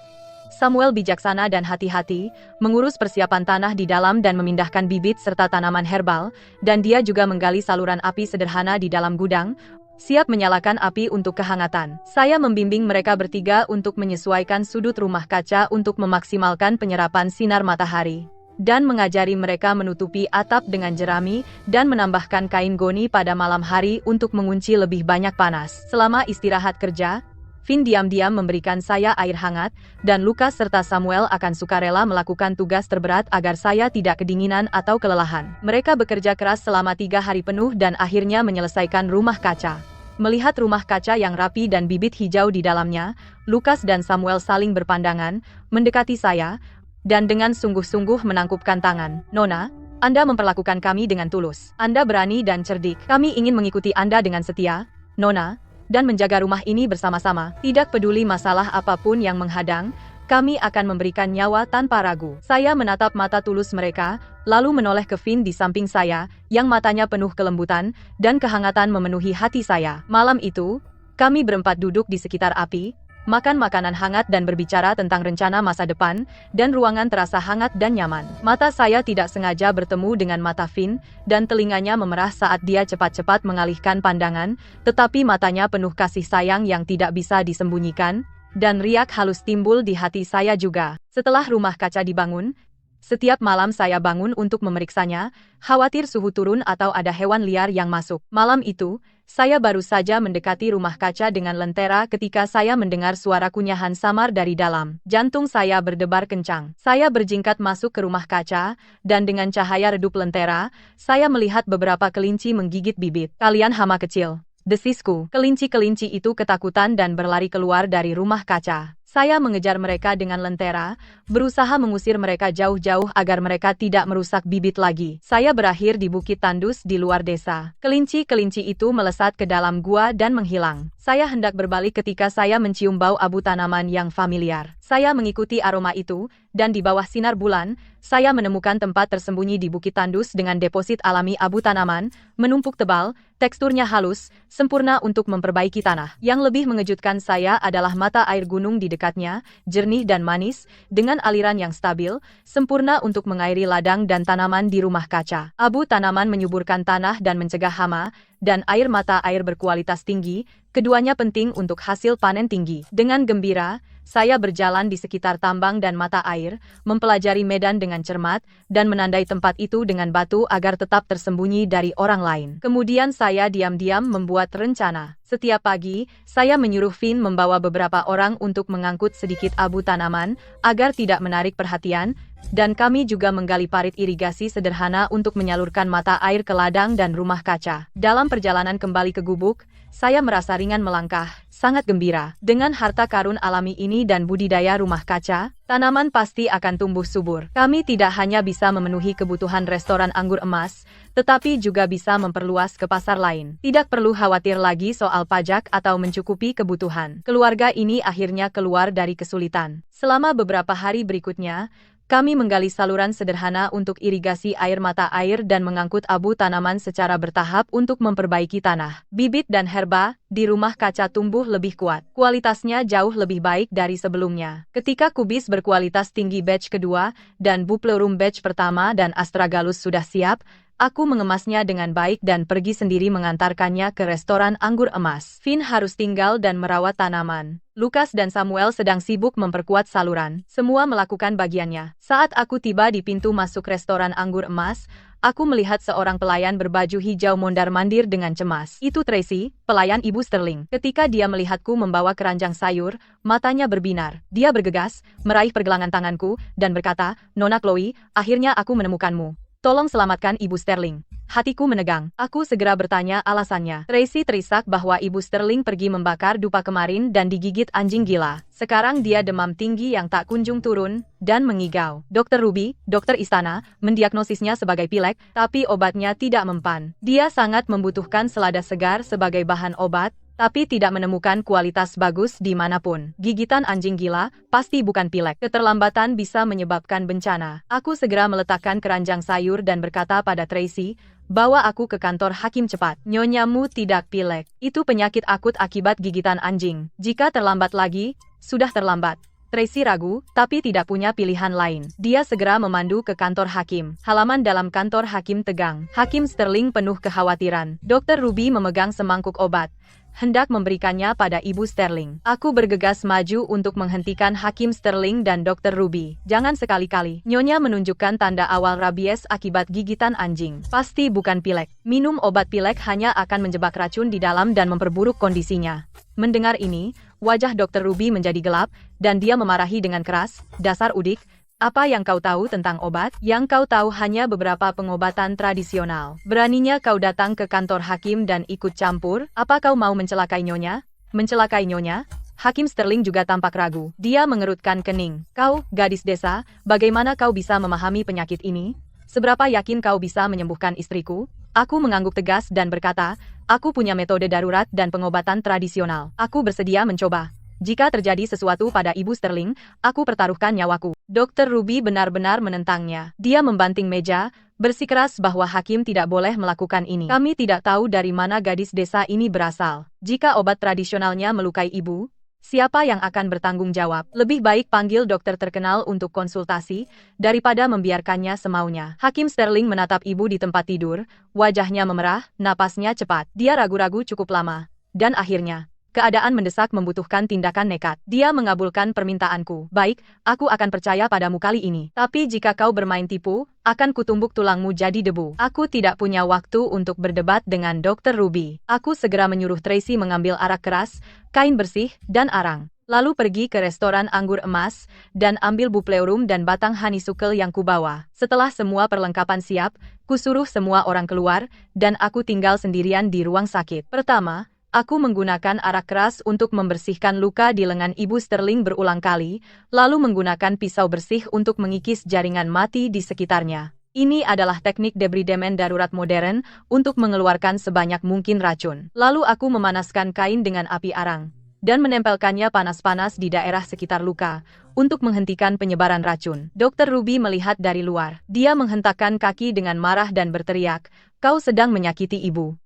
Samuel bijaksana dan hati-hati, mengurus persiapan tanah di dalam dan memindahkan bibit serta tanaman herbal, dan dia juga menggali saluran api sederhana di dalam gudang, siap menyalakan api untuk kehangatan. Saya membimbing mereka bertiga untuk menyesuaikan sudut rumah kaca untuk memaksimalkan penyerapan sinar matahari, dan mengajari mereka menutupi atap dengan jerami, dan menambahkan kain goni pada malam hari untuk mengunci lebih banyak panas. Selama istirahat kerja, Finn diam-diam memberikan saya air hangat, dan Lukas serta Samuel akan sukarela melakukan tugas terberat agar saya tidak kedinginan atau kelelahan. Mereka bekerja keras selama 3 hari penuh dan akhirnya menyelesaikan rumah kaca. Melihat rumah kaca yang rapi dan bibit hijau di dalamnya, Lukas dan Samuel saling berpandangan, mendekati saya, dan dengan sungguh-sungguh menangkupkan tangan. Nona, Anda memperlakukan kami dengan tulus. Anda berani dan cerdik. Kami ingin mengikuti Anda dengan setia, Nona, dan menjaga rumah ini bersama-sama. Tidak peduli masalah apapun yang menghadang, kami akan memberikan nyawa tanpa ragu. Saya menatap mata tulus mereka, lalu menoleh ke Finn di samping saya, yang matanya penuh kelembutan, dan kehangatan memenuhi hati saya. Malam itu, kami berempat duduk di sekitar api, makan makanan hangat dan berbicara tentang rencana masa depan, dan ruangan terasa hangat dan nyaman. Mata saya tidak sengaja bertemu dengan mata Finn, dan telinganya memerah saat dia cepat-cepat mengalihkan pandangan, tetapi matanya penuh kasih sayang yang tidak bisa disembunyikan, dan riak halus timbul di hati saya juga. Setelah rumah kaca dibangun, setiap malam saya bangun untuk memeriksanya, khawatir suhu turun atau ada hewan liar yang masuk. Malam itu, saya baru saja mendekati rumah kaca dengan lentera ketika saya mendengar suara kunyahan samar dari dalam. Jantung saya berdebar kencang. Saya berjingkat masuk ke rumah kaca, dan dengan cahaya redup lentera, saya melihat beberapa kelinci menggigit bibit. Kalian hama kecil, desisku. Kelinci-kelinci itu ketakutan dan berlari keluar dari rumah kaca. Saya mengejar mereka dengan lentera, berusaha mengusir mereka jauh-jauh agar mereka tidak merusak bibit lagi. Saya berakhir di bukit tandus di luar desa. Kelinci-kelinci itu melesat ke dalam gua dan menghilang. Saya hendak berbalik ketika saya mencium bau abu tanaman yang familiar. Saya mengikuti aroma itu, dan di bawah sinar bulan, saya menemukan tempat tersembunyi di bukit tandus dengan deposit alami abu tanaman, menumpuk tebal, teksturnya halus, sempurna untuk memperbaiki tanah. Yang lebih mengejutkan saya adalah mata air gunung di dekatnya, jernih dan manis, dengan aliran yang stabil, sempurna untuk mengairi ladang dan tanaman di rumah kaca. Abu tanaman menyuburkan tanah dan mencegah hama, dan air mata air berkualitas tinggi, keduanya penting untuk hasil panen tinggi. Dengan gembira, saya berjalan di sekitar tambang dan mata air, mempelajari medan dengan cermat, dan menandai tempat itu dengan batu agar tetap tersembunyi dari orang lain. Kemudian saya diam-diam membuat rencana. Setiap pagi, saya menyuruh Finn membawa beberapa orang untuk mengangkut sedikit abu tanaman, agar tidak menarik perhatian, dan kami juga menggali parit irigasi sederhana untuk menyalurkan mata air ke ladang dan rumah kaca. Dalam perjalanan kembali ke gubuk, saya merasa ringan melangkah, sangat gembira. Dengan harta karun alami ini dan budidaya rumah kaca, tanaman pasti akan tumbuh subur. Kami tidak hanya bisa memenuhi kebutuhan restoran anggur emas, tetapi juga bisa memperluas ke pasar lain. Tidak perlu khawatir lagi soal pajak atau mencukupi kebutuhan. Keluarga ini akhirnya keluar dari kesulitan. Selama beberapa hari berikutnya, kami menggali saluran sederhana untuk irigasi air mata air dan mengangkut abu tanaman secara bertahap untuk memperbaiki tanah. Bibit dan herba di rumah kaca tumbuh lebih kuat. Kualitasnya jauh lebih baik dari sebelumnya. Ketika kubis berkualitas tinggi batch kedua dan buplerum batch pertama dan astragalus sudah siap, aku mengemasnya dengan baik dan pergi sendiri mengantarkannya ke restoran anggur emas. Finn harus tinggal dan merawat tanaman. Lucas dan Samuel sedang sibuk memperkuat saluran. Semua melakukan bagiannya. Saat aku tiba di pintu masuk restoran anggur emas, aku melihat seorang pelayan berbaju hijau mondar-mandir dengan cemas. Itu Tracy, pelayan Ibu Sterling. Ketika dia melihatku membawa keranjang sayur, matanya berbinar. Dia bergegas, meraih pergelangan tanganku, dan berkata, "Nona Chloe, akhirnya aku menemukanmu. Tolong selamatkan Ibu Sterling." Hatiku menegang. Aku segera bertanya alasannya. Tracy terisak bahwa Ibu Sterling pergi membakar dupa kemarin dan digigit anjing gila. Sekarang dia demam tinggi yang tak kunjung turun, dan mengigau. Dokter Ruby, dokter istana, mendiagnosisnya sebagai pilek, tapi obatnya tidak mempan. Dia sangat membutuhkan selada segar sebagai bahan obat, tapi tidak menemukan kualitas bagus di manapun. Gigitan anjing gila, pasti bukan pilek. Keterlambatan bisa menyebabkan bencana. Aku segera meletakkan keranjang sayur dan berkata pada Tracy, "Bawa aku ke kantor hakim cepat. Nyonyamu tidak pilek. Itu penyakit akut akibat gigitan anjing. Jika terlambat lagi, sudah terlambat." Tracy ragu, tapi tidak punya pilihan lain. Dia segera memandu ke kantor hakim. Halaman dalam kantor hakim tegang. Hakim Sterling penuh kekhawatiran. Dokter Ruby memegang semangkuk obat, hendak memberikannya pada Ibu Sterling. Aku bergegas maju untuk menghentikan Hakim Sterling dan Dokter Ruby. "Jangan sekali-kali." Nyonya menunjukkan tanda awal rabies akibat gigitan anjing. "Pasti bukan pilek. Minum obat pilek hanya akan menjebak racun di dalam dan memperburuk kondisinya." Mendengar ini, wajah Dokter Ruby menjadi gelap, dan dia memarahi dengan keras, "Dasar udik, apa yang kau tahu tentang obat? Yang kau tahu hanya beberapa pengobatan tradisional. Beraninya kau datang ke kantor hakim dan ikut campur? Apa kau mau mencelakai Nyonya?" "Mencelakai Nyonya?" Hakim Sterling juga tampak ragu. Dia mengerutkan kening. "Kau, gadis desa, bagaimana kau bisa memahami penyakit ini? Seberapa yakin kau bisa menyembuhkan istriku?" Aku mengangguk tegas dan berkata, "Aku punya metode darurat dan pengobatan tradisional. Aku bersedia mencoba. Jika terjadi sesuatu pada Ibu Sterling, aku pertaruhkan nyawaku." Dokter Ruby benar-benar menentangnya. Dia membanting meja, bersikeras bahwa hakim tidak boleh melakukan ini. "Kami tidak tahu dari mana gadis desa ini berasal. Jika obat tradisionalnya melukai ibu, siapa yang akan bertanggung jawab? Lebih baik panggil dokter terkenal untuk konsultasi, daripada membiarkannya semaunya." Hakim Sterling menatap ibu di tempat tidur, wajahnya memerah, napasnya cepat. Dia ragu-ragu cukup lama. Dan akhirnya, keadaan mendesak membutuhkan tindakan nekat. Dia mengabulkan permintaanku. "Baik, aku akan percaya padamu kali ini. Tapi jika kau bermain tipu, akan kutumbuk tulangmu jadi debu." Aku tidak punya waktu untuk berdebat dengan Dokter Ruby. Aku segera menyuruh Tracy mengambil arak keras, kain bersih, dan arang. Lalu pergi ke restoran anggur emas, dan ambil buplerum dan batang honeysuckle yang kubawa. Setelah semua perlengkapan siap, kusuruh semua orang keluar, dan aku tinggal sendirian di ruang sakit. Pertama, aku menggunakan arak keras untuk membersihkan luka di lengan Ibu Sterling berulang kali, lalu menggunakan pisau bersih untuk mengikis jaringan mati di sekitarnya. Ini adalah teknik debridement darurat modern untuk mengeluarkan sebanyak mungkin racun. Lalu aku memanaskan kain dengan api arang dan menempelkannya panas-panas di daerah sekitar luka untuk menghentikan penyebaran racun. Dokter Ruby melihat dari luar. Dia menghentakkan kaki dengan marah dan berteriak, "Kau sedang menyakiti ibu."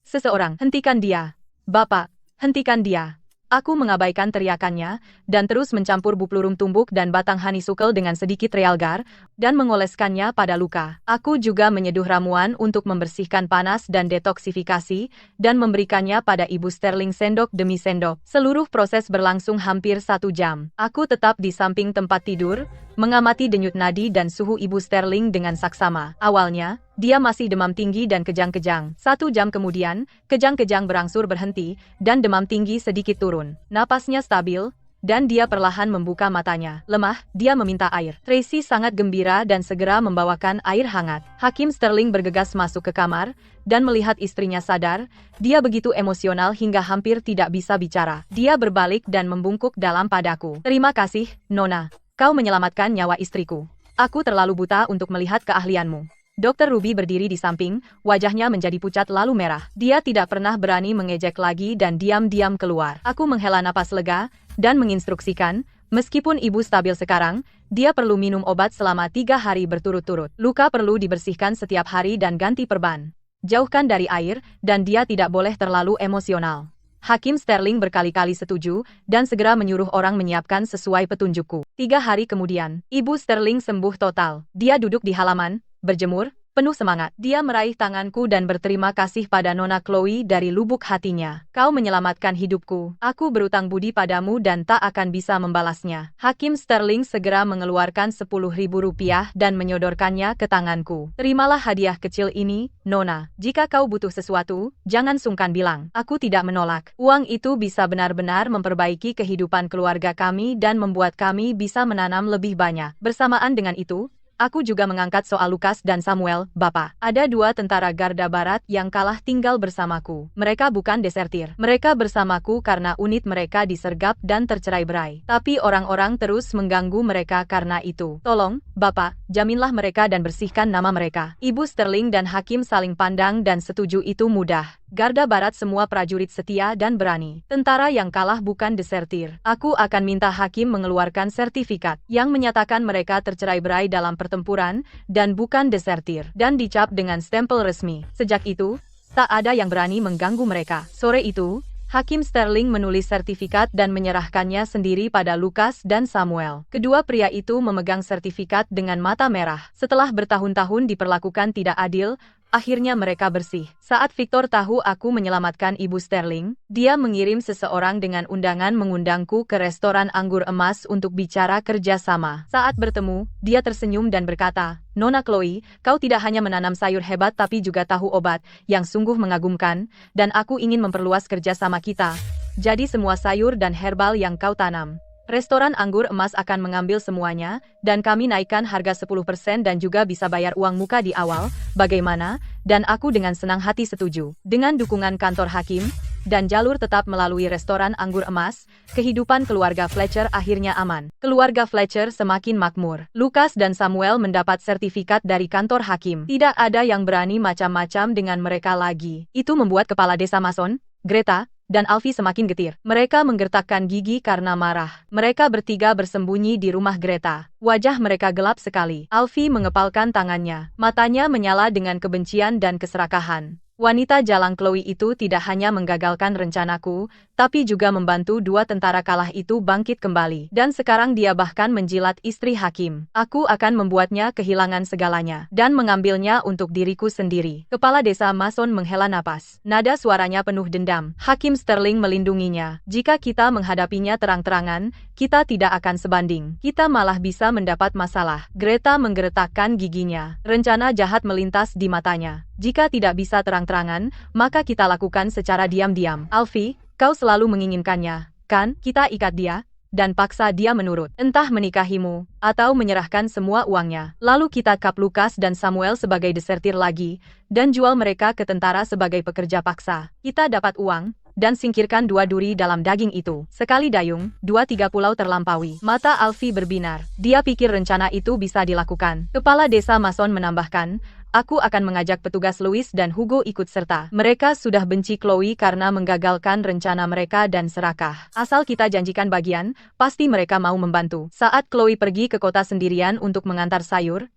"Seseorang, hentikan dia. Bapak, hentikan dia." Aku mengabaikan teriakannya, dan terus mencampur buplurum tumbuk dan batang honeysuckle dengan sedikit realgar, dan mengoleskannya pada luka. Aku juga menyeduh ramuan untuk membersihkan panas dan detoksifikasi, dan memberikannya pada Ibu Sterling sendok demi sendok. Seluruh proses berlangsung hampir 1 jam. Aku tetap di samping tempat tidur, mengamati denyut nadi dan suhu Ibu Sterling dengan saksama. Awalnya, dia masih demam tinggi dan kejang-kejang. 1 jam kemudian, kejang-kejang berangsur berhenti, dan demam tinggi sedikit turun. Napasnya stabil, dan dia perlahan membuka matanya. Lemah, dia meminta air. Tracy sangat gembira dan segera membawakan air hangat. Hakim Sterling bergegas masuk ke kamar, dan melihat istrinya sadar, dia begitu emosional hingga hampir tidak bisa bicara. Dia berbalik dan membungkuk dalam padaku. "Terima kasih, Nona. Kau menyelamatkan nyawa istriku. Aku terlalu buta untuk melihat keahlianmu." Dr. Ruby berdiri di samping, wajahnya menjadi pucat lalu merah. Dia tidak pernah berani mengejek lagi dan diam-diam keluar. Aku menghela napas lega, dan menginstruksikan, meskipun ibu stabil sekarang, dia perlu minum obat selama 3 hari berturut-turut. Luka perlu dibersihkan setiap hari dan ganti perban. Jauhkan dari air, dan dia tidak boleh terlalu emosional. Hakim Sterling berkali-kali setuju, dan segera menyuruh orang menyiapkan sesuai petunjukku. 3 hari kemudian, Ibu Sterling sembuh total. Dia duduk di halaman, berjemur, penuh semangat. Dia meraih tanganku dan berterima kasih pada Nona Chloe dari lubuk hatinya. "Kau menyelamatkan hidupku. Aku berutang budi padamu dan tak akan bisa membalasnya." Hakim Sterling segera mengeluarkan Rp10.000 dan menyodorkannya ke tanganku. "Terimalah hadiah kecil ini, Nona. Jika kau butuh sesuatu, jangan sungkan bilang." Aku tidak menolak. Uang itu bisa benar-benar memperbaiki kehidupan keluarga kami dan membuat kami bisa menanam lebih banyak. Bersamaan dengan itu, aku juga mengangkat soal Lukas dan Samuel, Bapak. Ada 2 tentara Garda Barat yang kalah tinggal bersamaku. Mereka bukan desertir. Mereka bersamaku karena unit mereka disergap dan tercerai-berai. Tapi orang-orang terus mengganggu mereka karena itu. Tolong, Bapak, jaminlah mereka dan bersihkan nama mereka. Ibu Sterling dan Hakim saling pandang dan setuju itu mudah. Garda Barat semua prajurit setia dan berani. Tentara yang kalah bukan desertir. Aku akan minta hakim mengeluarkan sertifikat yang menyatakan mereka tercerai-berai dalam pertempuran dan bukan desertir, dan dicap dengan stempel resmi. Sejak itu, tak ada yang berani mengganggu mereka. Sore itu, Hakim Sterling menulis sertifikat dan menyerahkannya sendiri pada Lukas dan Samuel. Kedua pria itu memegang sertifikat dengan mata merah. Setelah bertahun-tahun diperlakukan tidak adil, akhirnya mereka bersih. Saat Victor tahu aku menyelamatkan Ibu Sterling, dia mengirim seseorang dengan undangan mengundangku ke restoran Anggur Emas untuk bicara kerjasama. Saat bertemu, dia tersenyum dan berkata, "Nona Chloe, kau tidak hanya menanam sayur hebat tapi juga tahu obat, yang sungguh mengagumkan, dan aku ingin memperluas kerjasama kita. Jadi semua sayur dan herbal yang kau tanam. Restoran Anggur Emas akan mengambil semuanya, dan kami naikkan harga 10% dan juga bisa bayar uang muka di awal. Bagaimana?" Dan aku dengan senang hati setuju. Dengan dukungan kantor hakim, dan jalur tetap melalui restoran Anggur Emas, kehidupan keluarga Fletcher akhirnya aman. Keluarga Fletcher semakin makmur. Lukas dan Samuel mendapat sertifikat dari kantor hakim. Tidak ada yang berani macam-macam dengan mereka lagi. Itu membuat kepala desa Mason, Greta, dan Alfie semakin getir. Mereka menggertakkan gigi karena marah. Mereka bertiga bersembunyi di rumah Greta. Wajah mereka gelap sekali. Alfie mengepalkan tangannya. Matanya menyala dengan kebencian dan keserakahan. Wanita jalang Chloe itu tidak hanya menggagalkan rencanaku, tapi juga membantu 2 tentara kalah itu bangkit kembali. Dan sekarang dia bahkan menjilat istri hakim. Aku akan membuatnya kehilangan segalanya, dan mengambilnya untuk diriku sendiri. Kepala desa Mason menghela napas. Nada suaranya penuh dendam. Hakim Sterling melindunginya. Jika kita menghadapinya terang-terangan, kita tidak akan sebanding. Kita malah bisa mendapat masalah. Greta menggeretakkan giginya. Rencana jahat melintas di matanya. Jika tidak bisa terang-terangan, maka kita lakukan secara diam-diam. Alfie, kau selalu menginginkannya, kan? Kita ikat dia, dan paksa dia menurut. Entah menikahimu, atau menyerahkan semua uangnya. Lalu kita kap Lukas dan Samuel sebagai desertir lagi, dan jual mereka ke tentara sebagai pekerja paksa. Kita dapat uang, dan singkirkan 2 duri dalam daging itu. Sekali dayung, 2-3 pulau terlampaui. Mata Alfie berbinar. Dia pikir rencana itu bisa dilakukan. Kepala desa Mason menambahkan, "Aku akan mengajak petugas Louis dan Hugo ikut serta. Mereka sudah benci Chloe karena menggagalkan rencana mereka dan serakah. Asal kita janjikan bagian, pasti mereka mau membantu." Saat Chloe pergi ke kota sendirian untuk mengantar sayur,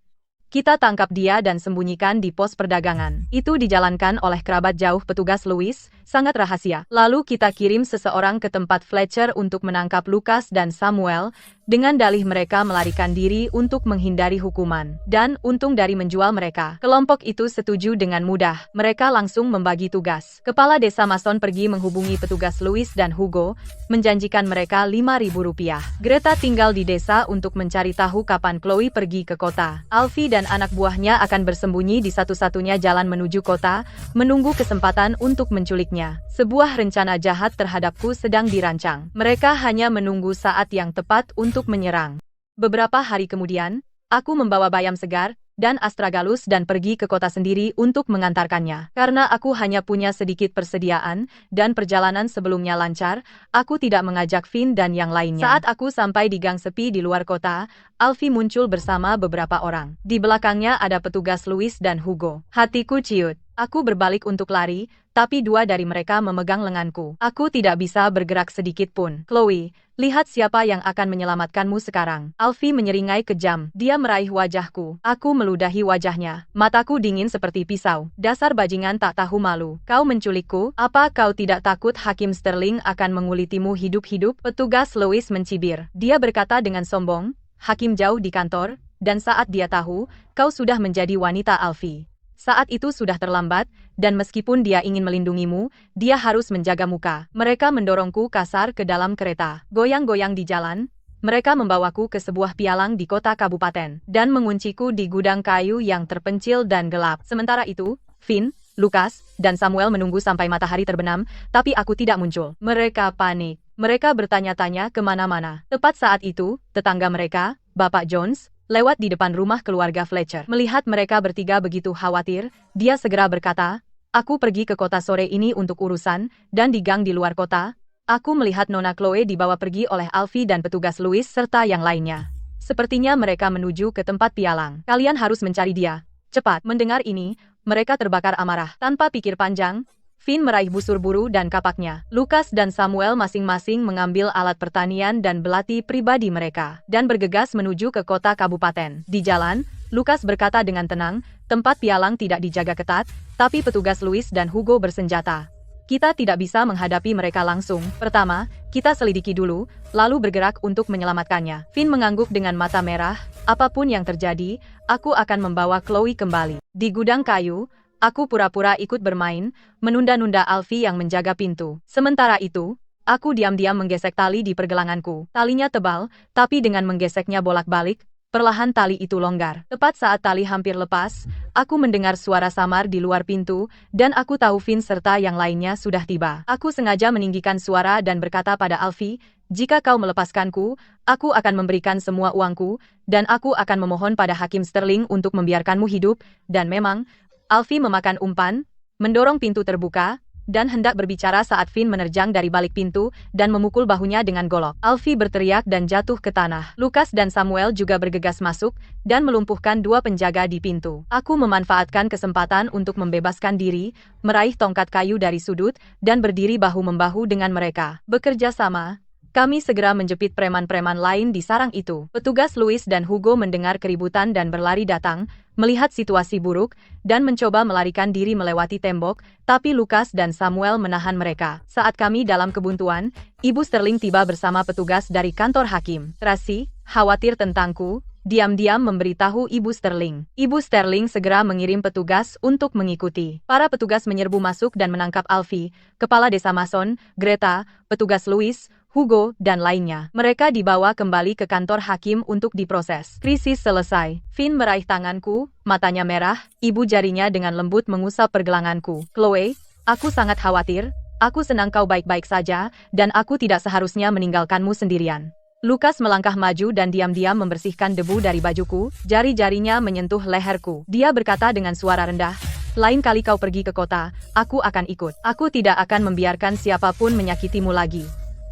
kita tangkap dia dan sembunyikan di pos perdagangan. Itu dijalankan oleh kerabat jauh petugas Louis, Sangat rahasia. Lalu kita kirim seseorang ke tempat Fletcher untuk menangkap Lucas dan Samuel, dengan dalih mereka melarikan diri untuk menghindari hukuman. Dan untung dari menjual mereka. Kelompok itu setuju dengan mudah. Mereka langsung membagi tugas. Kepala desa Mason pergi menghubungi petugas Louis dan Hugo, menjanjikan mereka Rp5.000. Greta tinggal di desa untuk mencari tahu kapan Chloe pergi ke kota. Alfie dan anak buahnya akan bersembunyi di satu-satunya jalan menuju kota, menunggu kesempatan untuk menculiknya. Sebuah rencana jahat terhadapku sedang dirancang. Mereka hanya menunggu saat yang tepat untuk menyerang. Beberapa hari kemudian, aku membawa bayam segar dan astragalus dan pergi ke kota sendiri untuk mengantarkannya. Karena aku hanya punya sedikit persediaan dan perjalanan sebelumnya lancar, aku tidak mengajak Finn dan yang lainnya. Saat aku sampai di gang sepi di luar kota, Alfie muncul bersama beberapa orang. Di belakangnya ada petugas Louis dan Hugo. Hatiku ciut. Aku berbalik untuk lari, tapi dua dari mereka memegang lenganku. Aku tidak bisa bergerak sedikit pun. Chloe, lihat siapa yang akan menyelamatkanmu sekarang. Alfie menyeringai kejam. Dia meraih wajahku. Aku meludahi wajahnya. Mataku dingin seperti pisau. Dasar bajingan tak tahu malu. Kau menculikku? Apa kau tidak takut Hakim Sterling akan mengulitimu hidup-hidup? Petugas Louis mencibir. Dia berkata dengan sombong, Hakim jauh di kantor, dan saat dia tahu, kau sudah menjadi wanita Alfie. Saat itu sudah terlambat, dan meskipun dia ingin melindungimu, dia harus menjaga muka. Mereka mendorongku kasar ke dalam kereta. Goyang-goyang di jalan, mereka membawaku ke sebuah pialang di kota kabupaten, dan mengunciku di gudang kayu yang terpencil dan gelap. Sementara itu, Finn, Lucas, dan Samuel menunggu sampai matahari terbenam, tapi aku tidak muncul. Mereka panik. Mereka bertanya-tanya kemana-mana. Tepat saat itu, tetangga mereka, Bapak Jones, lewat di depan rumah keluarga Fletcher. Melihat mereka bertiga begitu khawatir, dia segera berkata, aku pergi ke kota sore ini untuk urusan, dan di gang di luar kota, aku melihat Nona Chloe dibawa pergi oleh Alfie dan petugas Louis serta yang lainnya. Sepertinya mereka menuju ke tempat pialang. Kalian harus mencari dia. Cepat. Mendengar ini, mereka terbakar amarah. Tanpa pikir panjang, Finn meraih busur buru dan kapaknya. Lucas dan Samuel masing-masing mengambil alat pertanian dan belati pribadi mereka, dan bergegas menuju ke kota kabupaten. Di jalan, Lucas berkata dengan tenang, tempat pialang tidak dijaga ketat, tapi petugas Louis dan Hugo bersenjata. Kita tidak bisa menghadapi mereka langsung. Pertama, kita selidiki dulu, lalu bergerak untuk menyelamatkannya. Finn mengangguk dengan mata merah, apapun yang terjadi, aku akan membawa Chloe kembali. Di gudang kayu, aku pura-pura ikut bermain, menunda-nunda Alfie yang menjaga pintu. Sementara itu, aku diam-diam menggesek tali di pergelanganku. Talinya tebal, tapi dengan menggeseknya bolak-balik, perlahan tali itu longgar. Tepat saat tali hampir lepas, aku mendengar suara samar di luar pintu, dan aku tahu Finn serta yang lainnya sudah tiba. Aku sengaja meninggikan suara dan berkata pada Alfie, jika kau melepaskanku, aku akan memberikan semua uangku, dan aku akan memohon pada Hakim Sterling untuk membiarkanmu hidup, dan memang, Alfie memakan umpan, mendorong pintu terbuka, dan hendak berbicara saat Finn menerjang dari balik pintu dan memukul bahunya dengan golok. Alfie berteriak dan jatuh ke tanah. Lucas dan Samuel juga bergegas masuk dan melumpuhkan dua penjaga di pintu. Aku memanfaatkan kesempatan untuk membebaskan diri, meraih tongkat kayu dari sudut, dan berdiri bahu-membahu dengan mereka. Bekerja sama, kami segera menjepit preman-preman lain di sarang itu. Petugas Louis dan Hugo mendengar keributan dan berlari datang, melihat situasi buruk, dan mencoba melarikan diri melewati tembok, tapi Lucas dan Samuel menahan mereka. Saat kami dalam kebuntuan, Ibu Sterling tiba bersama petugas dari kantor hakim. Tracy, khawatir tentangku, diam-diam memberitahu Ibu Sterling. Ibu Sterling segera mengirim petugas untuk mengikuti. Para petugas menyerbu masuk dan menangkap Alfie, kepala desa Mason, Greta, petugas Louis, Hugo, dan lainnya. Mereka dibawa kembali ke kantor hakim untuk diproses. Krisis selesai. Finn meraih tanganku, matanya merah, ibu jarinya dengan lembut mengusap pergelanganku. Chloe, aku sangat khawatir, aku senang kau baik-baik saja, dan aku tidak seharusnya meninggalkanmu sendirian. Lucas melangkah maju dan diam-diam membersihkan debu dari bajuku, jari-jarinya menyentuh leherku. Dia berkata dengan suara rendah, lain kali kau pergi ke kota, aku akan ikut. Aku tidak akan membiarkan siapapun menyakitimu lagi.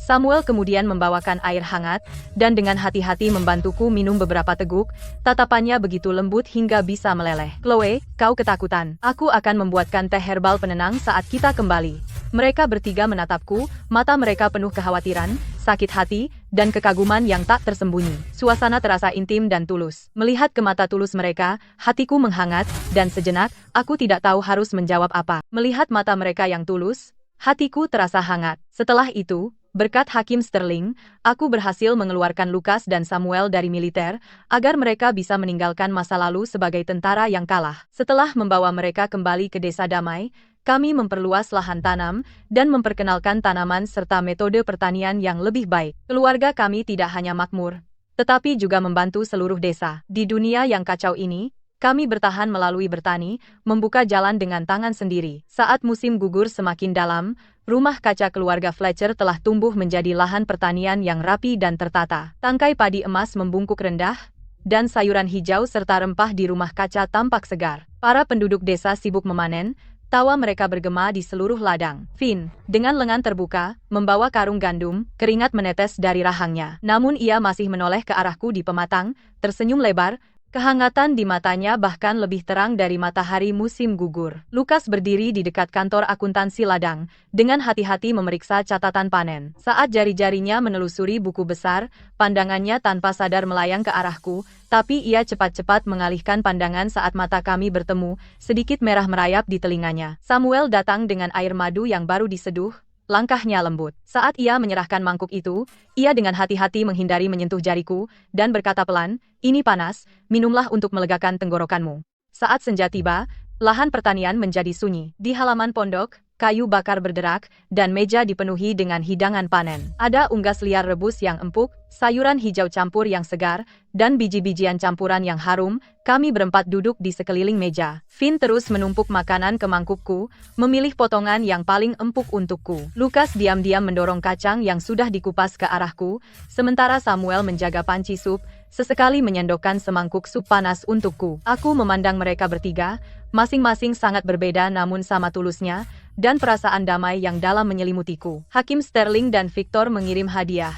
Samuel kemudian membawakan air hangat, dan dengan hati-hati membantuku minum beberapa teguk, tatapannya begitu lembut hingga bisa meleleh. Chloe, kau ketakutan. Aku akan membuatkan teh herbal penenang saat kita kembali. Mereka bertiga menatapku, mata mereka penuh kekhawatiran, sakit hati, dan kekaguman yang tak tersembunyi. Suasana terasa intim dan tulus. Melihat ke mata tulus mereka, hatiku menghangat, dan sejenak, aku tidak tahu harus menjawab apa. Melihat mata mereka yang tulus, Hatiku terasa hangat. Setelah itu, berkat Hakim Sterling, aku berhasil mengeluarkan Lukas dan Samuel dari militer, agar mereka bisa meninggalkan masa lalu sebagai tentara yang kalah. Setelah membawa mereka kembali ke desa damai, kami memperluas lahan tanam, dan memperkenalkan tanaman serta metode pertanian yang lebih baik. Keluarga kami tidak hanya makmur, tetapi juga membantu seluruh desa. Di dunia yang kacau ini, kami bertahan melalui bertani, membuka jalan dengan tangan sendiri. Saat musim gugur semakin dalam, rumah kaca keluarga Fletcher telah tumbuh menjadi lahan pertanian yang rapi dan tertata. Tangkai padi emas membungkuk rendah, dan sayuran hijau serta rempah di rumah kaca tampak segar. Para penduduk desa sibuk memanen, tawa mereka bergema di seluruh ladang. Finn, dengan lengan terbuka, membawa karung gandum, keringat menetes dari rahangnya. Namun ia masih menoleh ke arahku di pematang, tersenyum lebar, kehangatan di matanya bahkan lebih terang dari matahari musim gugur. Lukas berdiri di dekat kantor akuntansi ladang, dengan hati-hati memeriksa catatan panen. Saat jari-jarinya menelusuri buku besar, pandangannya tanpa sadar melayang ke arahku, tapi ia cepat-cepat mengalihkan pandangan saat mata kami bertemu, sedikit merah merayap di telinganya. Samuel datang dengan air madu yang baru diseduh, langkahnya lembut. Saat ia menyerahkan mangkuk itu, ia dengan hati-hati menghindari menyentuh jariku, dan berkata pelan, "Ini panas, minumlah untuk melegakan tenggorokanmu." Saat senja tiba, lahan pertanian menjadi sunyi. Di halaman pondok, kayu bakar berderak, dan meja dipenuhi dengan hidangan panen. Ada unggas liar rebus yang empuk, sayuran hijau campur yang segar, dan biji-bijian campuran yang harum. Kami berempat duduk di sekeliling meja. Finn terus menumpuk makanan ke mangkukku, memilih potongan yang paling empuk untukku. Lukas diam-diam mendorong kacang yang sudah dikupas ke arahku, sementara Samuel menjaga panci sup, sesekali menyendokkan semangkuk sup panas untukku. Aku memandang mereka bertiga, masing-masing sangat berbeda namun sama tulusnya, dan perasaan damai yang dalam menyelimutiku. Hakim Sterling dan Victor mengirim hadiah,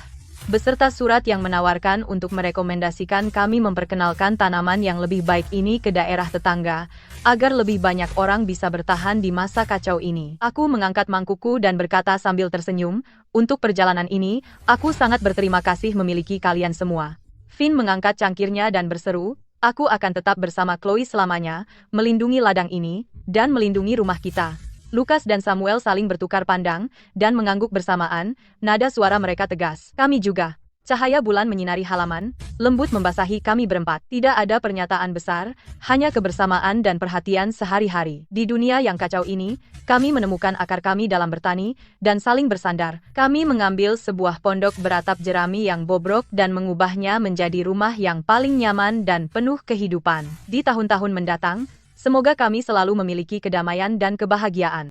beserta surat yang menawarkan untuk merekomendasikan kami memperkenalkan tanaman yang lebih baik ini ke daerah tetangga, agar lebih banyak orang bisa bertahan di masa kacau ini. Aku mengangkat mangkukku dan berkata sambil tersenyum, "Untuk perjalanan ini, aku sangat berterima kasih memiliki kalian semua." Finn mengangkat cangkirnya dan berseru, "Aku akan tetap bersama Chloe selamanya, melindungi ladang ini, dan melindungi rumah kita." Lukas dan Samuel saling bertukar pandang, dan mengangguk bersamaan, nada suara mereka tegas. Kami juga. Cahaya bulan menyinari halaman, lembut membasahi kami berempat. Tidak ada pernyataan besar, hanya kebersamaan dan perhatian sehari-hari. Di dunia yang kacau ini, kami menemukan akar kami dalam bertani, dan saling bersandar. Kami mengambil sebuah pondok beratap jerami yang bobrok dan mengubahnya menjadi rumah yang paling nyaman dan penuh kehidupan. Di tahun-tahun mendatang, semoga kami selalu memiliki kedamaian dan kebahagiaan.